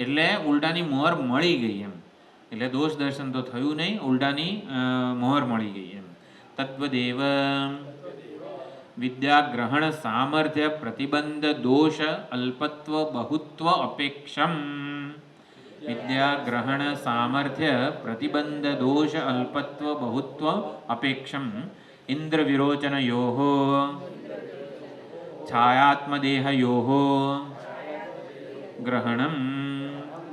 એટલે ઉલટાની મોહર મળી ગઈ એમ. એટલે દોષ દર્શન તો થયું નહીં, ઉલટાની મોહર મળી ગઈ એમ. તદ્વદેવ વિદ્યાગ્રહણ સામર્થ્ય પ્રતિબંધ દોષ અલ્પત્વ બહુત્વ અપેક્ષમ. વિદ્યાગ્રહણ સામર્થ્ય પ્રતિબંધ દોષ અલ્પત્વ બહુત્વ અપેક્ષમ ઇન્દ્ર વિરોચનયોઃ છાયાત્મદેહયોઃ ગ્રહણમ.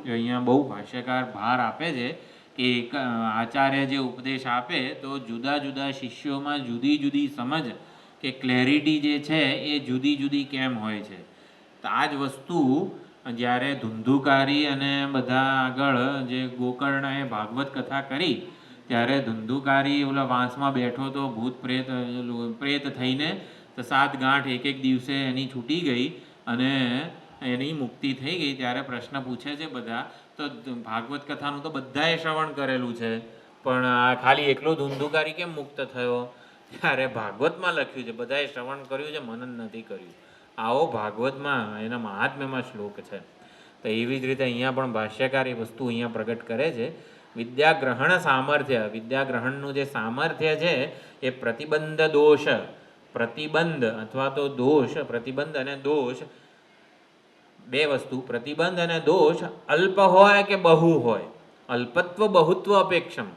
જો અહીંયા બહુ ભાષ્યકાર ભાર આપે છે કે એક આચાર્ય જે ઉપદેશ આપે તો જુદા જુદા શિષ્યોમાં જુદી જુદી સમજ કે ક્લેરિટી જે છે એ જુદી જુદી કેમ હોય છે. તો આ જ વસ્તુ જ્યારે ધુંધુકારી અને બધા આગળ જે ગોકર્ણએ ભાગવત કથા કરી ત્યારે ધુંધુકારી ઓલા વાંસમાં બેઠો તો ભૂત પ્રેત થઈને તો 7 ગાંઠ એક દિવસે એની છૂટી ગઈ અને એની મુક્તિ થઈ ગઈ. ત્યારે પ્રશ્ન પૂછે છે બધા તો ભાગવત કથાનું તો બધાએ શ્રવણ કરેલું છે પણ આ ખાલી એકલો ધુંધુકારી કેમ મુક્ત થયો? ત્યારે ભાગવતમાં લખ્યું છે બધાએ શ્રવણ કર્યું છે, મનન નથી કર્યું. આવો ભાગવતમાં એના મહાત્મ્યમાં શ્લોક છે. તો એવી જ રીતે અહીંયા પણ ભાષ્યકાર એ વસ્તુ અહીંયા પ્રગટ કરે છે. વિદ્યાગ્રહણ સામર્થ્ય વિદ્યાગ્રહણનું જે સામર્થ્ય છે એ પ્રતિબંધ દોષ પ્રતિબંધ અથવા તો દોષ પ્રતિબંધ અને દોષ બે વસ્તુ પ્રતિબંધ અને દોષ અલ્પ હોય કે બહુ હોય. અલ્પત્વ બહુત્વ અપેક્ષમ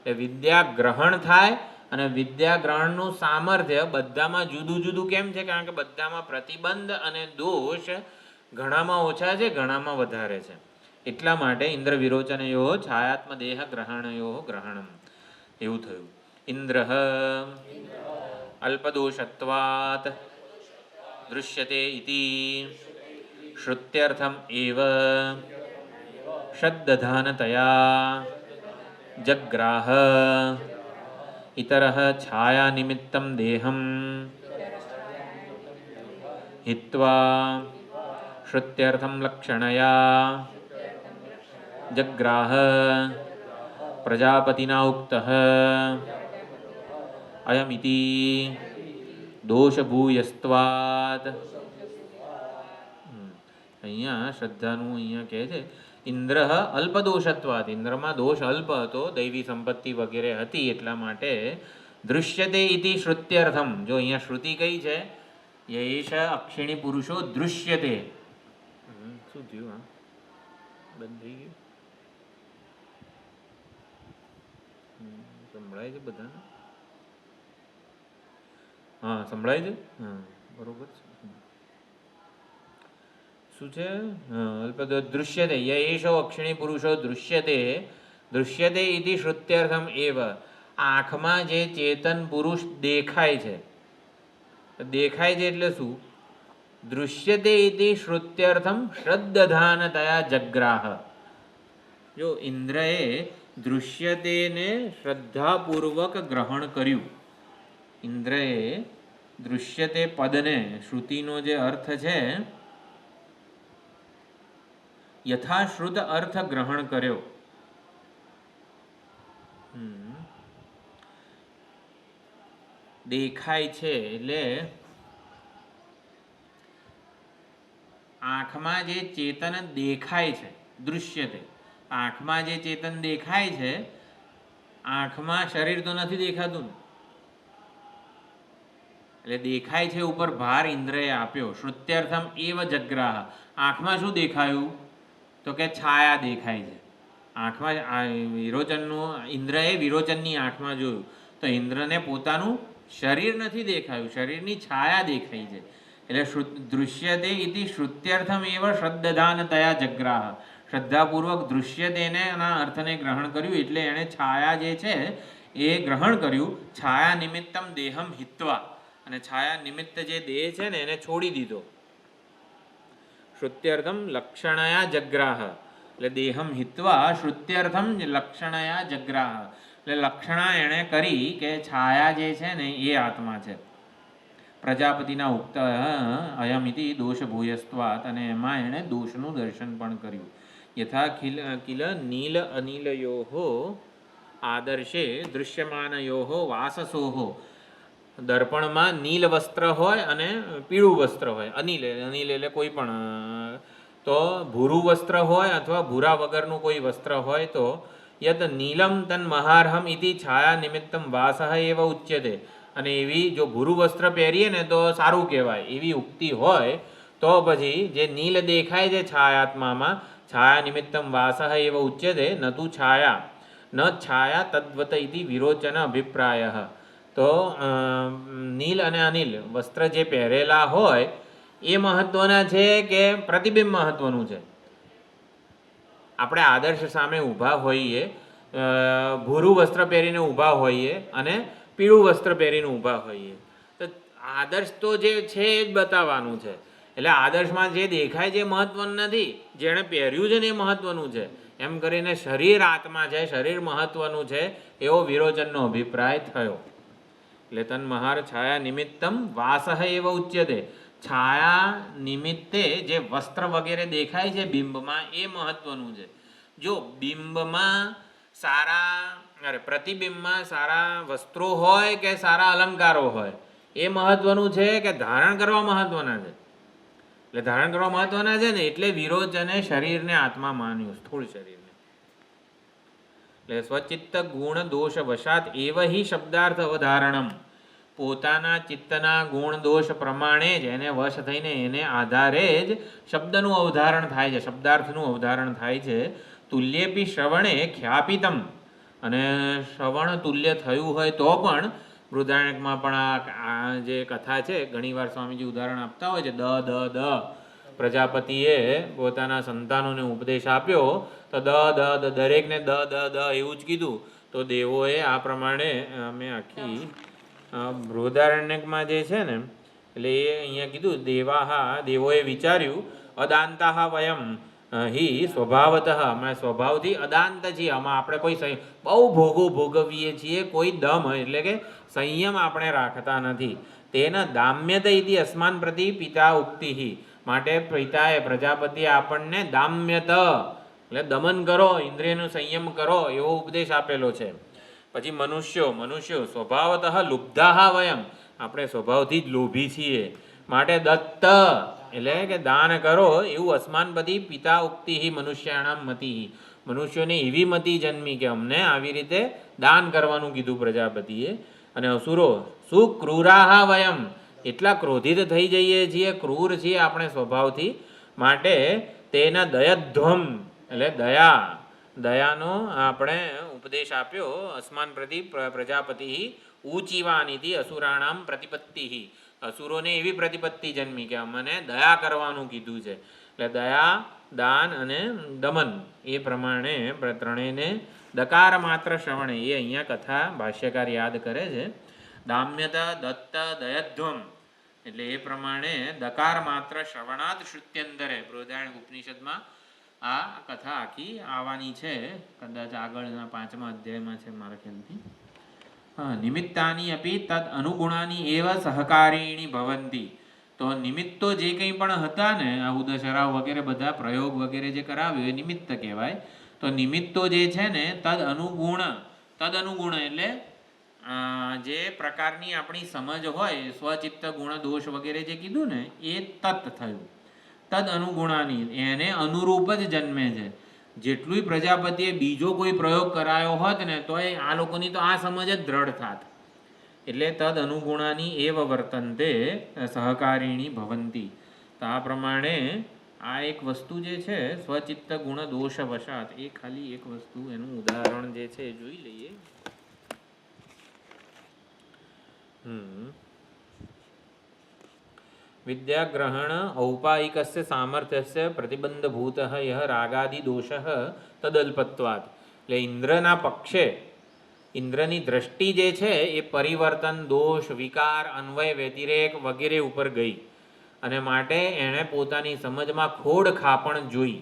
એ વિદ્યા ગ્રહણ થાય અને વિદ્યા ગ્રહણનું સામર્થ્ય બધામાં જુદું જુદું કેમ છે? કારણ કે બધામાં પ્રતિબંધ અને દોષ ઘણામાં ઓછા છે, ઘણામાં વધારે છે. એટલા માટે ઇન્દ્ર વિરોચનયો છાયાત્મ દેહ ગ્રહણયો ગ્રહણમ એવું થયું. ઇન્દ્ર અલ્પદોષત્વાત દૃશ્યતે ઇતિ શ્રુત્યર્થમ એવ શ્રદ્દધાનતયા જગ્રાહ ઇતરઃ છાયા નિમિત્તમ દેહમ हित्वा श्रुत्यर्थं लक्षणया जग्राह प्रजापतिना उक्तः अयमिति दोषभूयस्त्वात्. અહીંયા શ્રદ્ધાનું અહીંયા કહે છે ઇન્દ્ર અલ્પદોષત્વાત ઇન્દ્રમાં દોષ અલ્પ હતો, દૈવી સંપત્તિ વગેરે હતી એટલા માટે દૃશ્યતે ઇતિ શ્રુત્યર્થમ. જો અહીંયા શ્રુતિ કઈ છે? યૈષ અક્ષિણી પુરુષો દૃશ્યતે. શું થયું? હા બંધ થઈ ગયું. સંભળાય છે બધાને? હા સંભળાય છે. હા બરોબર છે. શું છે? દૃશ્યતે ય એષો અક્ષિણી પુરુષો દૃશ્યતે દૃશ્યતે ઇતિ શ્રુત્યર્થમ એવ. આંખમાં જે ચેતન પુરુષ દેખાય છે, દેખાય છે એટલે શું? દૃશ્યતે ઇતિ શ્રુત્યર્થમ શ્રદ્ધાનતયા જગ્રાહ. જો ઇન્દ્રએ દૃશ્યતેને શ્રદ્ધાપૂર્વક ગ્રહણ કર્યું. ઇન્દ્રએ દૃશ્યતે પદને, શ્રુતિનો જે અર્થ છે, યથાશ્રુત અર્થ ગ્રહણ કર્યો. દેખાય છે એટલે આંખમાં જે ચેતન દેખાય છે, દૃશ્યતે, આંખમાં જે ચેતન દેખાય છે, આંખમાં શરીર તો નથી દેખાતું, એટલે દેખાય છે ઉપર ભાર ઇન્દ્રએ આપ્યો. શ્રુત્યર્થમ એવ જગ્રાહ. આંખમાં શું દેખાયું? તો કે છાયા દેખાય છે. આંખમાં વિરોચનનું, ઇન્દ્રએ વિરોચનની આંખમાં જોયું તો ઇન્દ્રને પોતાનું શરીર નથી દેખાયું, શરીરની છાયા દેખાઈ છે. એટલે દૃશ્યતે ઇતિ શ્રુત્યર્થમ એવ શ્રદ્ધાનતયા જગ્રાહ. શ્રદ્ધાપૂર્વક દૃશ્યતેને ના અર્થને ગ્રહણ કર્યું, એટલે એણે છાયા જે છે એ ગ્રહણ કર્યું. છાયા નિમિત્તમ દેહમ હિત્વા, અને છાયા નિમિત્ત જે દેહ છે ને એને છોડી દીધો. શ્રુત્યર્થમ લક્ષણયા જગ્રાહ, એટલે દેહમ હિત્વા શ્રુત્યર્થમ લક્ષણયા જગ્રાહ, એટલે લક્ષણા એણે કરી કે છાયા જે છે ને એ આત્મા છે. પ્રજાપતિના ઉક્ત અયમિતિ દોષ ભૂયસ્ત્વાત, અને એમાં એણે દોષનું દર્શન પણ કર્યું. યથા કિલ નીલ અનિલયોહો આદર્શે દૃશ્યમાનયોહો વાસસોહો. દર્પણમાં નીલ વસ્ત્ર હોય અને પીળું વસ્ત્ર હોય. અનિલ એટલે કોઈ પણ, તો ભૂરું વસ્ત્ર હોય અથવા ભૂરા વગરનું કોઈ વસ્ત્ર હોય તો યત નીલમ તન મહાર્હમ ઇતિ છાયા નિમિત્તમ વાસઃ એવ ઉચ્યતે. અને એવી જો ભૂરું વસ્ત્ર પહેરીએ ને તો સારું કહેવાય, એવી ઉક્તિ હોય તો પછી જે નીલ દેખાય છે છાયાત્મામાં, છાયા નિમિત્તમ વાસઃ એવ ઉચ્યતે ન તુ છાયા ન છાયા તદ્વત ઇતિ વિરોચન અભિપ્રાય. તો નીલ અને અનિલ વસ્ત્ર જે પહેરેલા હોય એ મહત્વના છે કે પ્રતિબિંબ મહત્વનું છે? આપણે આદર્શ સામે ઊભા હોઈએ, ભૂરું વસ્ત્ર પહેરીને ઊભા હોઈએ અને પીળું વસ્ત્ર પહેરીને ઊભા હોઈએ, તો આદર્શ તો જે છે એ જ બતાવવાનું છે. એટલે આદર્શમાં જે દેખાય છે એ મહત્વનું નથી, જેણે પહેર્યું છે ને એ મહત્વનું છે. એમ કરીને શરીર આત્મા છે, શરીર મહત્વનું છે, એવો વિરોચનનો અભિપ્રાય થયો. એટલે તન મહાર છાયા નિમિત્તમ વાસઃ એવ ઉચ્યતે. છાયા નિમિત્તે જે વસ્ત્ર વગેરે દેખાય છે બિંબમાં એ મહત્વનું છે. જો બિંબમાં પ્રતિબિંબમાં સારા વસ્ત્રો હોય કે સારા અલંકારો હોય એ મહત્વનું છે કે ધારણ કરવા મહત્વના છે? એટલે ધારણ કરવા મહત્વના છે ને, એટલે વિરોચને શરીરને આત્મા માન્યું, સ્થૂળ શરીરને. એટલે સ્વચિત્ત ગુણ દોષ વશાત એવ હિ શબ્દાર્થ અવધારણમ. પોતાના ચિત્તના ગુણ દોષ પ્રમાણે જ એને વશ થઈને એને આધારે જ શબ્દનું અવધારણ થાય છે, શબ્દાર્થનું અવધારણ થાય છે. તુલ્યેપી શ્રવણે ખ્યાપિતમ, અને શ્રવણ તુલ્ય થયું હોય તો પણ બૃહદારણ્યકમાં પણ આ જે કથા છે ઘણીવાર સ્વામીજી ઉદાહરણ આપતા હોય છે. દ પ્રજાપતિએ પોતાના સંતાનોને ઉપદેશ આપ્યો તો દરેકને દ એવું જ કીધું. તો દેવોએ આ પ્રમાણે અમે આખી બૃહદારણ્યકમાં જે છે ને, એટલે એ અહીંયા કીધું દેવોએ વિચાર્યું અદાંતા વયમ હિ સ્વભાવતઃ, અમે સ્વભાવથી અદાંત છીએ, આમાં આપણે કોઈ બહુ ભોગવીએ છીએ, કોઈ દમ એટલે કે સંયમ આપણે રાખતા નથી. તેના દામ્યત ઇતિ અસ્માન પ્રતિ પિતા ઉક્તિ, માટે પિતાએ પ્રજાપતિએ આપણને દામ્યત એટલે દમન કરો, ઇન્દ્રિયનું સંયમ કરો એવો ઉપદેશ આપેલો છે. પછી મનુષ્યો સ્વભાવતઃ લુબ્ધા વયમ, આપણે સ્વભાવથી જ લોભી છીએ, માટે દત્ત એટલે કે દાન કરો એવું અસ્માન બધી પિતા ઉક્તિ મનુષ્યાણામ મતિ, મનુષ્યોને એવી મતિ જન્મી કે અમને આવી રીતે દાન કરવાનું કીધું પ્રજાપતિએ. અને અસુરો સુક્રૂરાહ વયમ, એટલા ક્રોધિત થઈ જઈએ છીએ, ક્રૂર છીએ આપણે સ્વભાવથી, માટે તેના દયધ્વમ એટલે દયાનો આપણે ઉપદેશ આપ્યો. અસ્માન પ્રતિ પ્રજાપતિ ઊંચીવાનીથી અસુરાણામ પ્રતિપત્તિ, અસુરોને એવી પ્રતિપત્તિ જન્મી કે અમને દયા કરવાનું કીધું છે. એટલે દયા, દાન અને દમન એ પ્રમાણે ત્રણેયને દકાર માત્ર શ્રવણે એ અહીંયા કથા ભાષ્યકાર યાદ કરે છે. દામ્યતા દત્ત દયધ્વમ એટલે એ પ્રમાણે દકાર માત્ર શ્રવણાદ શ્રુત્યંતરે બૃહદારણ્યક ઉપનિષદમાં આ કથા આખી આવવાની છે. કદાચ આગળના 5મા અધ્યાયમાં છે મારા ખ્યાલથી. નિમિત્તાની અપી તદ અનુગુણાની એવ સહકારીણી ભવંતી. તો નિમિત્તો જે કંઈ પણ હતા ને આ ઉદશરાવ વગેરે બધા પ્રયોગ વગેરે જે કરાવ્યું એ નિમિત્ત કહેવાય. તો નિમિત્તો જે છે ને તદ અનુગુણ એટલે જે પ્રકારની આપણી સમજ હોય સ્વચિત્ત ગુણ દોષ વગેરે જે કીધું ને એ તત થયું. તદ અનુગુણાની એને અનુરૂપ જ જન્મે છે. જેટલું પ્રજાપતિએ બીજો કોઈ પ્રયોગ કરાયો હોત ને તો આ લોકોની તો આ સમજ જ દ્રઢ થાત. એટલે તદ અનુગુણાની એવ વર્તન્તે સહકારીણી ભવંતી. તો આ પ્રમાણે આ એક વસ્તુ જે છે સ્વચિત્ત ગુણ દોષ વશાત એ ખાલી એક વસ્તુ એનું ઉદાહરણ જે છે એ જોઈ લઈએ. વિદ્યાગ્રહણ ઔપાયિકસ્ય સામર્થ્યસ્ય પ્રતિબંધભૂત યહ રાગાદિ દોષ તદલ્પત્વાદ. એટલે ઇન્દ્રના પક્ષે ઇન્દ્રની દ્રષ્ટિ જે છે એ પરિવર્તન દોષ વિકાર અન્વય વ્યતિરેક વગેરે ઉપર ગઈ અને માટે એણે પોતાની સમજમાં ખોડ ખાપણ જોઈ.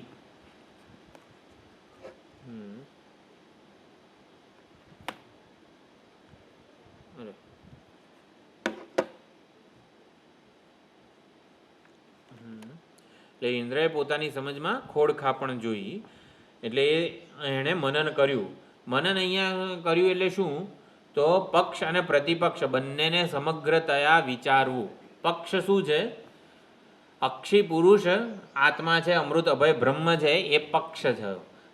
એટલે ઇન્દ્રએ પોતાની સમજમાં ખોડ ખાપણ જોઈ એટલે એણે મનન કર્યું. મનન અહીંયા કર્યું એટલે શું? તો પક્ષ અને પ્રતિપક્ષ બંનેને સમગ્રતયા વિચારવું. પક્ષ શું છે? અક્ષી પુરુષ આત્મા છે, અમૃત અભય બ્રહ્મ છે, એ પક્ષ છે.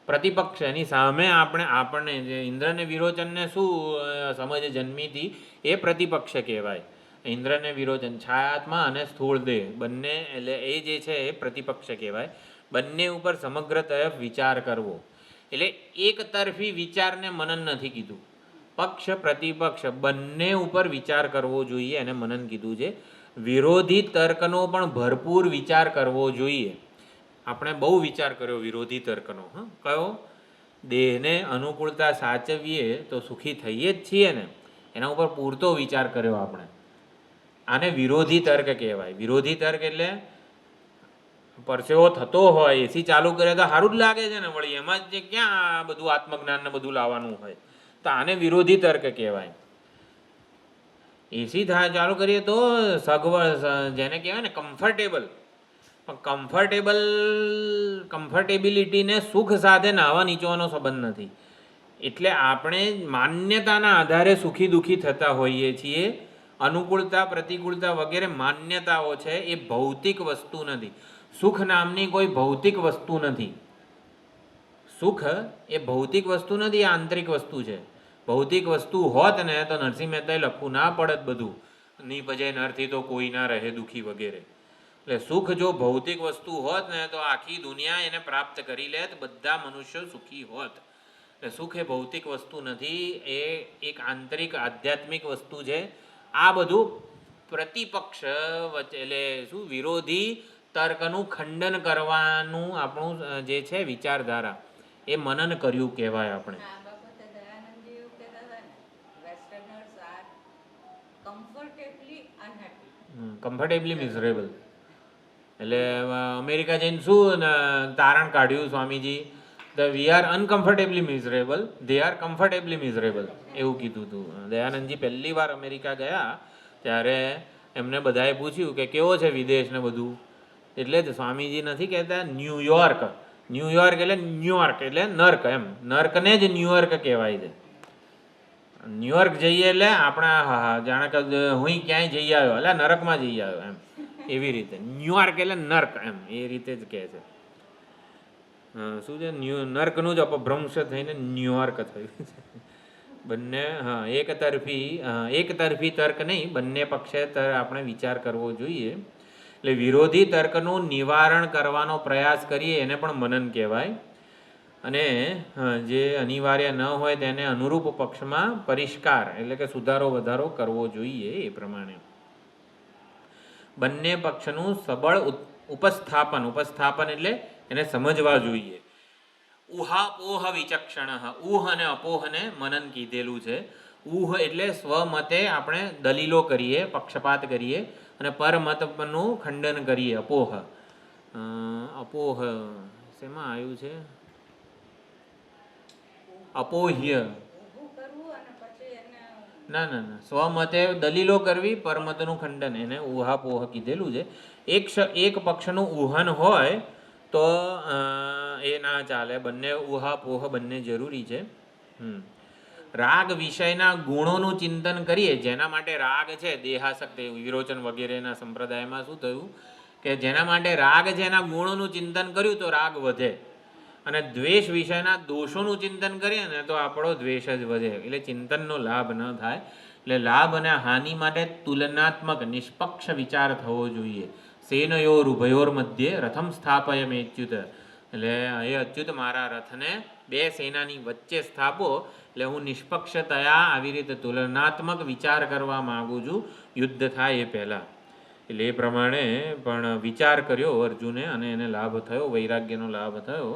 પ્રતિપક્ષ એની સામે આપણને જે ઇન્દ્રને વિરોચનને શું સમજ જન્મીથી એ પ્રતિપક્ષ કહેવાય. ઇન્દ્રને વિરોચન છાયાત્મા અને સ્થૂળ દેહ બંને એટલે એ જે છે એ પ્રતિપક્ષ કહેવાય. બંને ઉપર સમગ્રતયા વિચાર કરવો એટલે એક તરફી વિચારને મનન નથી કીધું. પક્ષ પ્રતિપક્ષ બંને ઉપર વિચાર કરવો જોઈએ એને મનન કીધું છે. વિરોધી તર્કનો પણ ભરપૂર વિચાર કરવો જોઈએ. આપણે બહુ વિચાર કર્યો વિરોધી તર્કનો. કયો? દેહને અનુકૂળતા સાચવીએ તો સુખી થઈએ જ છીએ ને, એના ઉપર પૂરતો વિચાર કર્યો આપણે. આને વિરોધી તર્ક કહેવાય. વિરોધી તર્ક એટલે પરસેવો થતો હોય એસી ચાલુ કરે તો સારું જ લાગે છે ને, વળી એમાં જ ક્યાં બધું આત્મજ્ઞાન ને બધું લાવવાનું હોય. તો આને વિરોધી તર્ક કહેવાય. એસી ચાલુ કરીએ તો સગવડ જેને કહેવાય ને કમ્ફર્ટેબલ, પણ કમ્ફર્ટેબિલિટીને સુખ સાથે નાવા નીચવાનો સંબંધ નથી. એટલે આપણે માન્યતાના આધારે સુખી દુઃખી થતા હોઈએ છીએ. અનુકૂળતા પ્રતિકૂળતા વગેરે માન્યતાઓ છે એ ભૌતિક વસ્તુ નથી. સુખ નામની કોઈ ભૌતિક વસ્તુ નથી. સુખ એ ભૌતિક વસ્તુ નથી, આંતરિક વસ્તુ છે. ભૌતિક વસ્તુ હોત ને તો નરસિંહ મહેતાએ લખવું ના પડત બધું નિપજે નરથી તો કોઈ ના રહે દુઃખી વગેરે. એટલે સુખ જો ભૌતિક વસ્તુ હોત ને તો આખી દુનિયા એને પ્રાપ્ત કરી લેત, બધા મનુષ્યો સુખી હોત. એટલે સુખ એ ભૌતિક વસ્તુ નથી, એ એક આંતરિક આધ્યાત્મિક વસ્તુ છે. આ બધું પ્રતિપક્ષ વચ્ચે એટલે શું વિરોધી તર્કનું ખંડન કરવાનું આપણું જે છે વિચારધારા એ મનન કર્યું કહેવાય. આપણે કમ્ફર્ટેબલી મિઝરેબલ એટલે અમેરિકા જઈને શું તારણ કાઢ્યું Swamiji? We are uncomfortably miserable, they are comfortably miserable એવું કીધું હતું. દયાનંદજી પહેલી વાર અમેરિકા ગયા ત્યારે એમને બધાએ પૂછ્યું કે કેવો છે વિદેશ ને બધું. એટલે જ સ્વામીજી નથી કહેતા ન્યુયોર્ક. ન્યુયોર્ક એટલે ન્યુયોર્ક એટલે નર્ક એમ. નર્કને જ ન્યુયોર્ક કહેવાય છે. ન્યુયોર્ક જઈએ એટલે આપણા જાણે કે હું ક્યાંય જઈ આવ્યો એટલે નરકમાં જઈ આવ્યો એમ, એવી રીતે. ન્યુયોર્ક એટલે નર્ક એમ એ રીતે જ કહે છે. શું છે નર્કનું જ અપભ્રંશ થઈને ન્યુયોર્ક થયું છે. બંને એકતરફી તર્ક નહીં, બંને પક્ષે આપણે વિચાર કરવો જોઈએ. એટલે વિરોધી તર્કનું નિવારણ કરવાનો પ્રયાસ કરીએ એને પણ મનન કહેવાય. અને જે અનિવાર્ય ન હોય તેને અનુરૂપ પક્ષમાં પરિષ્કાર એટલે કે સુધારો વધારો કરવો જોઈએ. એ પ્રમાણે બંને પક્ષનું સબળ ઉપસ્થાપન એટલે એને સમજવા જોઈએ. ઉહાપોહ વિચક્ષણ, ઉહ અને અપોહને મનન કીધેલું છે. ઉહ એટલે સ્વમતે આપણે દલીલો કરીએ, પક્ષપાત કરીએ, અને પરમતનું ખંડન કરીએ. અપોહ શેમાં આવ્યું છે? અપોહ્ય. ના, સ્વમતે દલીલો કરવી, પરમતનું ખંડન, એને ઉહાપોહ કીધેલું છે. એક પક્ષનું ઉહન હોય તો એ ના ચાલે. બંને ઉહાપોહ બંને જરૂરી છે. રાગ વિષયના ગુણોનું ચિંતન કરીએ. જેના માટે રાગ છે, દેહાસક્તિ, વિરોચન વગેરેના સંપ્રદાયમાં શું થયું કે જેના માટે રાગ છે એના ગુણોનું ચિંતન કર્યું તો રાગ વધે, અને દ્વેષ વિષયના દોષોનું ચિંતન કરીએ ને તો આપણો દ્વેષ જ વધે. એટલે ચિંતનનો લાભ ન થાય. એટલે લાભ અને હાનિ માટે તુલનાત્મક નિષ્પક્ષ વિચાર થવો જોઈએ. સેનયોર ઉભયોર મધ્યે રથમ સ્થાપય મેચ્યુત. એટલે એ અચ્યુત, મારા રથને બે સેનાની વચ્ચે સ્થાપો. એટલે હું નિષ્પક્ષતયા આવી રીતે તુલનાત્મક વિચાર કરવા માગું છું, યુદ્ધ થાય એ પહેલાં. એટલે એ પ્રમાણે પણ વિચાર કર્યો અર્જુને, અને એને લાભ થયો, વૈરાગ્યનો લાભ થયો.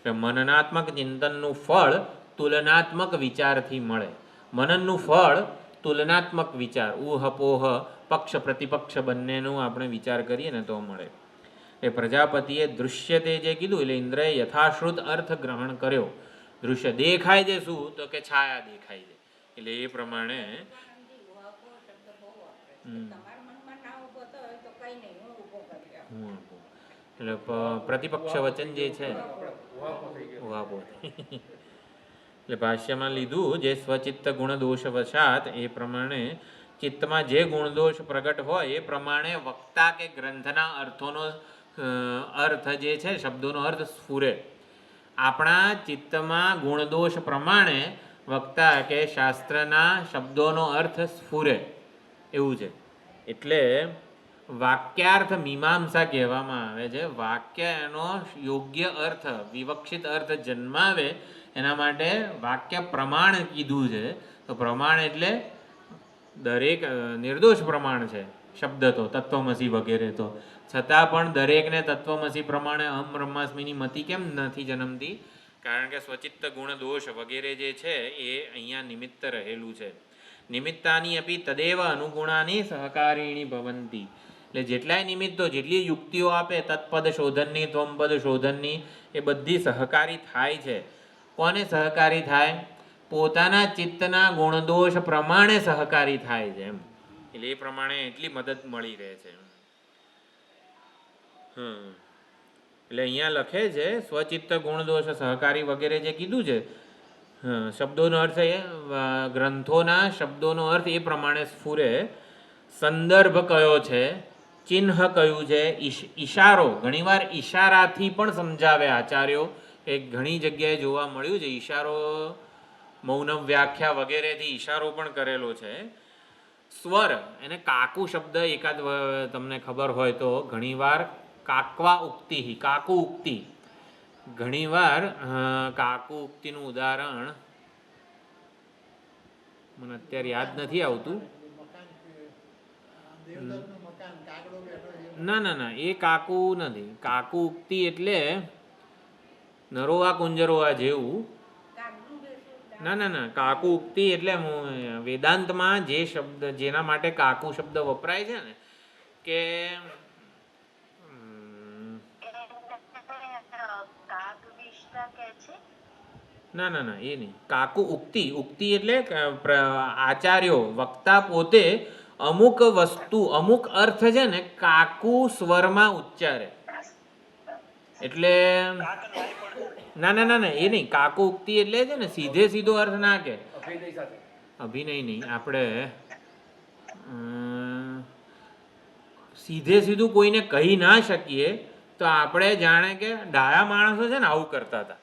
કે મનનાત્મક ચિંતનનું ફળ તુલનાત્મક વિચારથી મળે. મનનનું ફળ તુલનાત્મક વિચાર, ઉહપોહ, પક્ષ પ્રતિપક્ષ બંનેનું આપણે વિચાર કરીએ ને તો મળે. એ પ્રજાપતિએ દૃશ્યતે જે કીધું એટલે ઇન્દ્રએ યથાશ્રુત અર્થ ગ્રહણ કર્યો. દૃશ્ય દેખાય છે શું? તો કે છાયા દેખાય છે. એટલે એ પ્રમાણે એટલે પ્રતિપક્ષ વચન જે છે ઉહાપો. એટલે ભાષ્યમાં લીધું જે સ્વચિત્ત ગુણદોષ વશાત, એ પ્રમાણે ચિત્તમાં જે ગુણદોષ પ્રગટ હોય એ પ્રમાણે વક્તા કે ગ્રંથના અર્થોનો અર્થ જે છે, શબ્દોનો અર્થ સ્ફુરે. આપણા ચિત્તમાં ગુણદોષ પ્રમાણે વક્તા કે શાસ્ત્રના શબ્દોનો અર્થ સ્ફુરે એવું છે. એટલે વાક્યાર્થ મીમાંસા કહેવામાં આવે છે. વાક્ય એનો યોગ્ય અર્થ, વિવક્ષિત અર્થ જન્માવે એના માટે વાક્ય પ્રમાણ કીધું છે. તો પ્રમાણ એટલે દરેક નિર્દોષ પ્રમાણ છે શબ્દ તો, તત્વમસી વગેરે તો. છતાં પણ દરેકને તત્વમસી પ્રમાણે અહમ બ્રહ્માસ્મિની મતિ કેમ નથી જન્મતી? કારણ કે સ્વચિત્ત ગુણ દોષ વગેરે જે છે એ અહીંયા નિમિત્ત રહેલું છે. નિમિત્તાની અપી તદેવ અનુગુણાની સહકારીણી ભવંતી. એટલે જેટલાય નિમિત્તો, જેટલી યુક્તિઓ આપે, તત્પદ શોધનની, ત્વમપદ શોધનની, એ બધી સહકારી થાય છે. કોને સહકારી થાય? પોતાના ચિત્તના ગુણદોષ પ્રમાણે સહકારી થાય છે એમ. એટલે એ પ્રમાણે એટલી મદદ મળી રહે છે. એટલે અહીંયા લખે છે સ્વચિત્ત ગુણદોષ સહકારી વગેરે જે કીધું છે, શબ્દોનો અર્થ એ ગ્રંથોના શબ્દોનો અર્થ એ પ્રમાણે સ્ફુરે. સંદર્ભ કયો છે, ચિહ્ન કયું છે, ઈશારો, ઘણીવાર ઈશારાથી પણ સમજાવે આચાર્યો. એ ઘણી જગ્યાએ જોવા મળ્યું છે. ઈશારો, મૌન વ્યાખ્યા વગેરેથી ઈશારો પણ કરેલો છે. સ્વર, એને કાકુ શબ્દ એકાદ તમને ખબર હોય તો ઘણીવાર કાકવા ઉક્તિ, કાકુ ઉક્તિ, ઘણીવાર કાકુ ઉક્તિનું ઉદાહરણ મને અત્યારે યાદ નથી આવતું. ના, એ કાકુ નથી. કાકુ ઉક્તિ એટલે નરોવા કુંજરોવા જેવું. ના, કાકુ ઉક્તિ એટલે વેદાંતમાં જે શબ્દ, જેના માટે કાકુ શબ્દ વપરાય છે ને, કે ના, એ નહીં. કાકુ ઉક્તિ, ઉક્તિ એટલે આચાર્યો, વક્તા પોતે અમુક વસ્તુ, અમુક અર્થ છે ને કાકુ સ્વરમાં ઉચ્ચારે. એટલે ના, એ નહીં. કાકુ ઉક્તિ એટલે છે ને સીધે સીધો અર્થ ના કે. અભિનય નહીં, આપણે સીધે સીધું કોઈને કહી ના શકીએ તો આપણે જાણે કે ડાયા માણસો છે ને આવું કરતા હતા.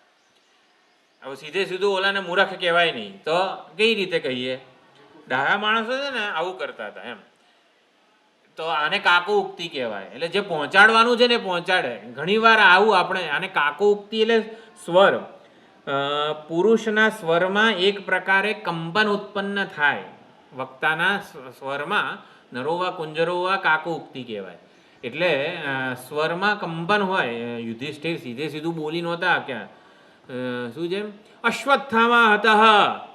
હવે સીધે સીધું ઓલાને મૂર્ખ કહેવાય નહીં તો કઈ રીતે કહીએ? ડાયા માણસો છે ને આવું કરતા હતા એમ, તો આને કાકુ ઉક્તિ કહેવાય. એટલે જે પહોંચાડવાનું છે ને પહોંચાડે. ઘણીવાર આવું આપણે આને કાકુ ઉક્તિ એટલે સ્વર, પુરુષના સ્વરમાં એક પ્રકારે કંપન ઉત્પન્ન થાય. વક્તાના સ્વરમાં નરોવા કુંજરોવા કાકુ ઉક્તિ કહેવાય. એટલે સ્વરમાં કંપન હોય. યુધિષ્ઠિર સીધે સીધું બોલી નહોતા આપ્યા. શું છે? અશ્વત્થામા હતઃ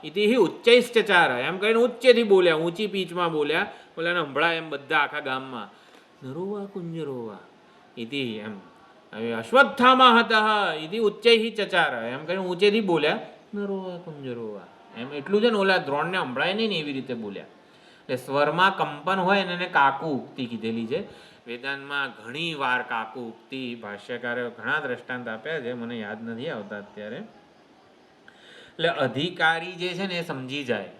ઇતિ હિ ઉચ્ચૈશ્ચચાર, એમ કહીને ઉચ્ચેથી બોલ્યા, ઊંચી પીચમાં બોલ્યા. બોલ્યા સંભળાય એમ બધા આખા ગામમાં. નરોવા કુંજરોવા ઇતિ, એમ હવે અશ્વત્થામા હતઃ ઇતિ ઉચ્ચૈહિ ચચાર, એમ કહીને ઊંચેથી બોલ્યા નરોવા કુંજરોવા, એમ એટલું છે ને ઓલા દ્રોણને સંભળાય નહીં ને એવી રીતે બોલ્યા. એટલે સ્વરમાં કંપન હોય ને એને કાકુ ઉક્તિ કીધેલી છે. વેદાંતમાં ઘણી વાર કાકુ ઉક્તિ ભાષ્યકારે ઘણા દ્રષ્ટાંત આપ્યા છે, મને યાદ નથી આવતા અત્યારે. એટલે અધિકારી જે છે ને એ સમજી જાય,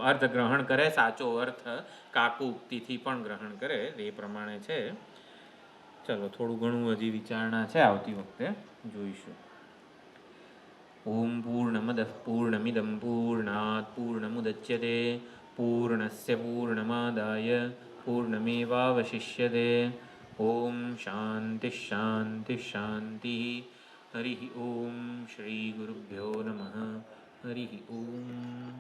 અર્થ ગ્રહણ કરે, સાચો અર્થ કાકુ ઉક્તિથી પણ ગ્રહણ કરે, એ પ્રમાણે છે. ચલો થોડું ઘણું હજી વિચારણા છે, આવતી વખતે જોઈશું. ઓમ પૂર્ણમદ પૂર્ણમિદં પૂર્ણાત પૂર્ણમુદચ્યતે પૂર્ણસ્ય પૂર્ણમાદાય પૂર્ણમેવાવશિષ્યતે. ઓમ શાંતિ શાંતિ શાંતિ. હરિ ઓમ શ્રી ગુરુભ્યો નમઃ. હરિ ઓમ.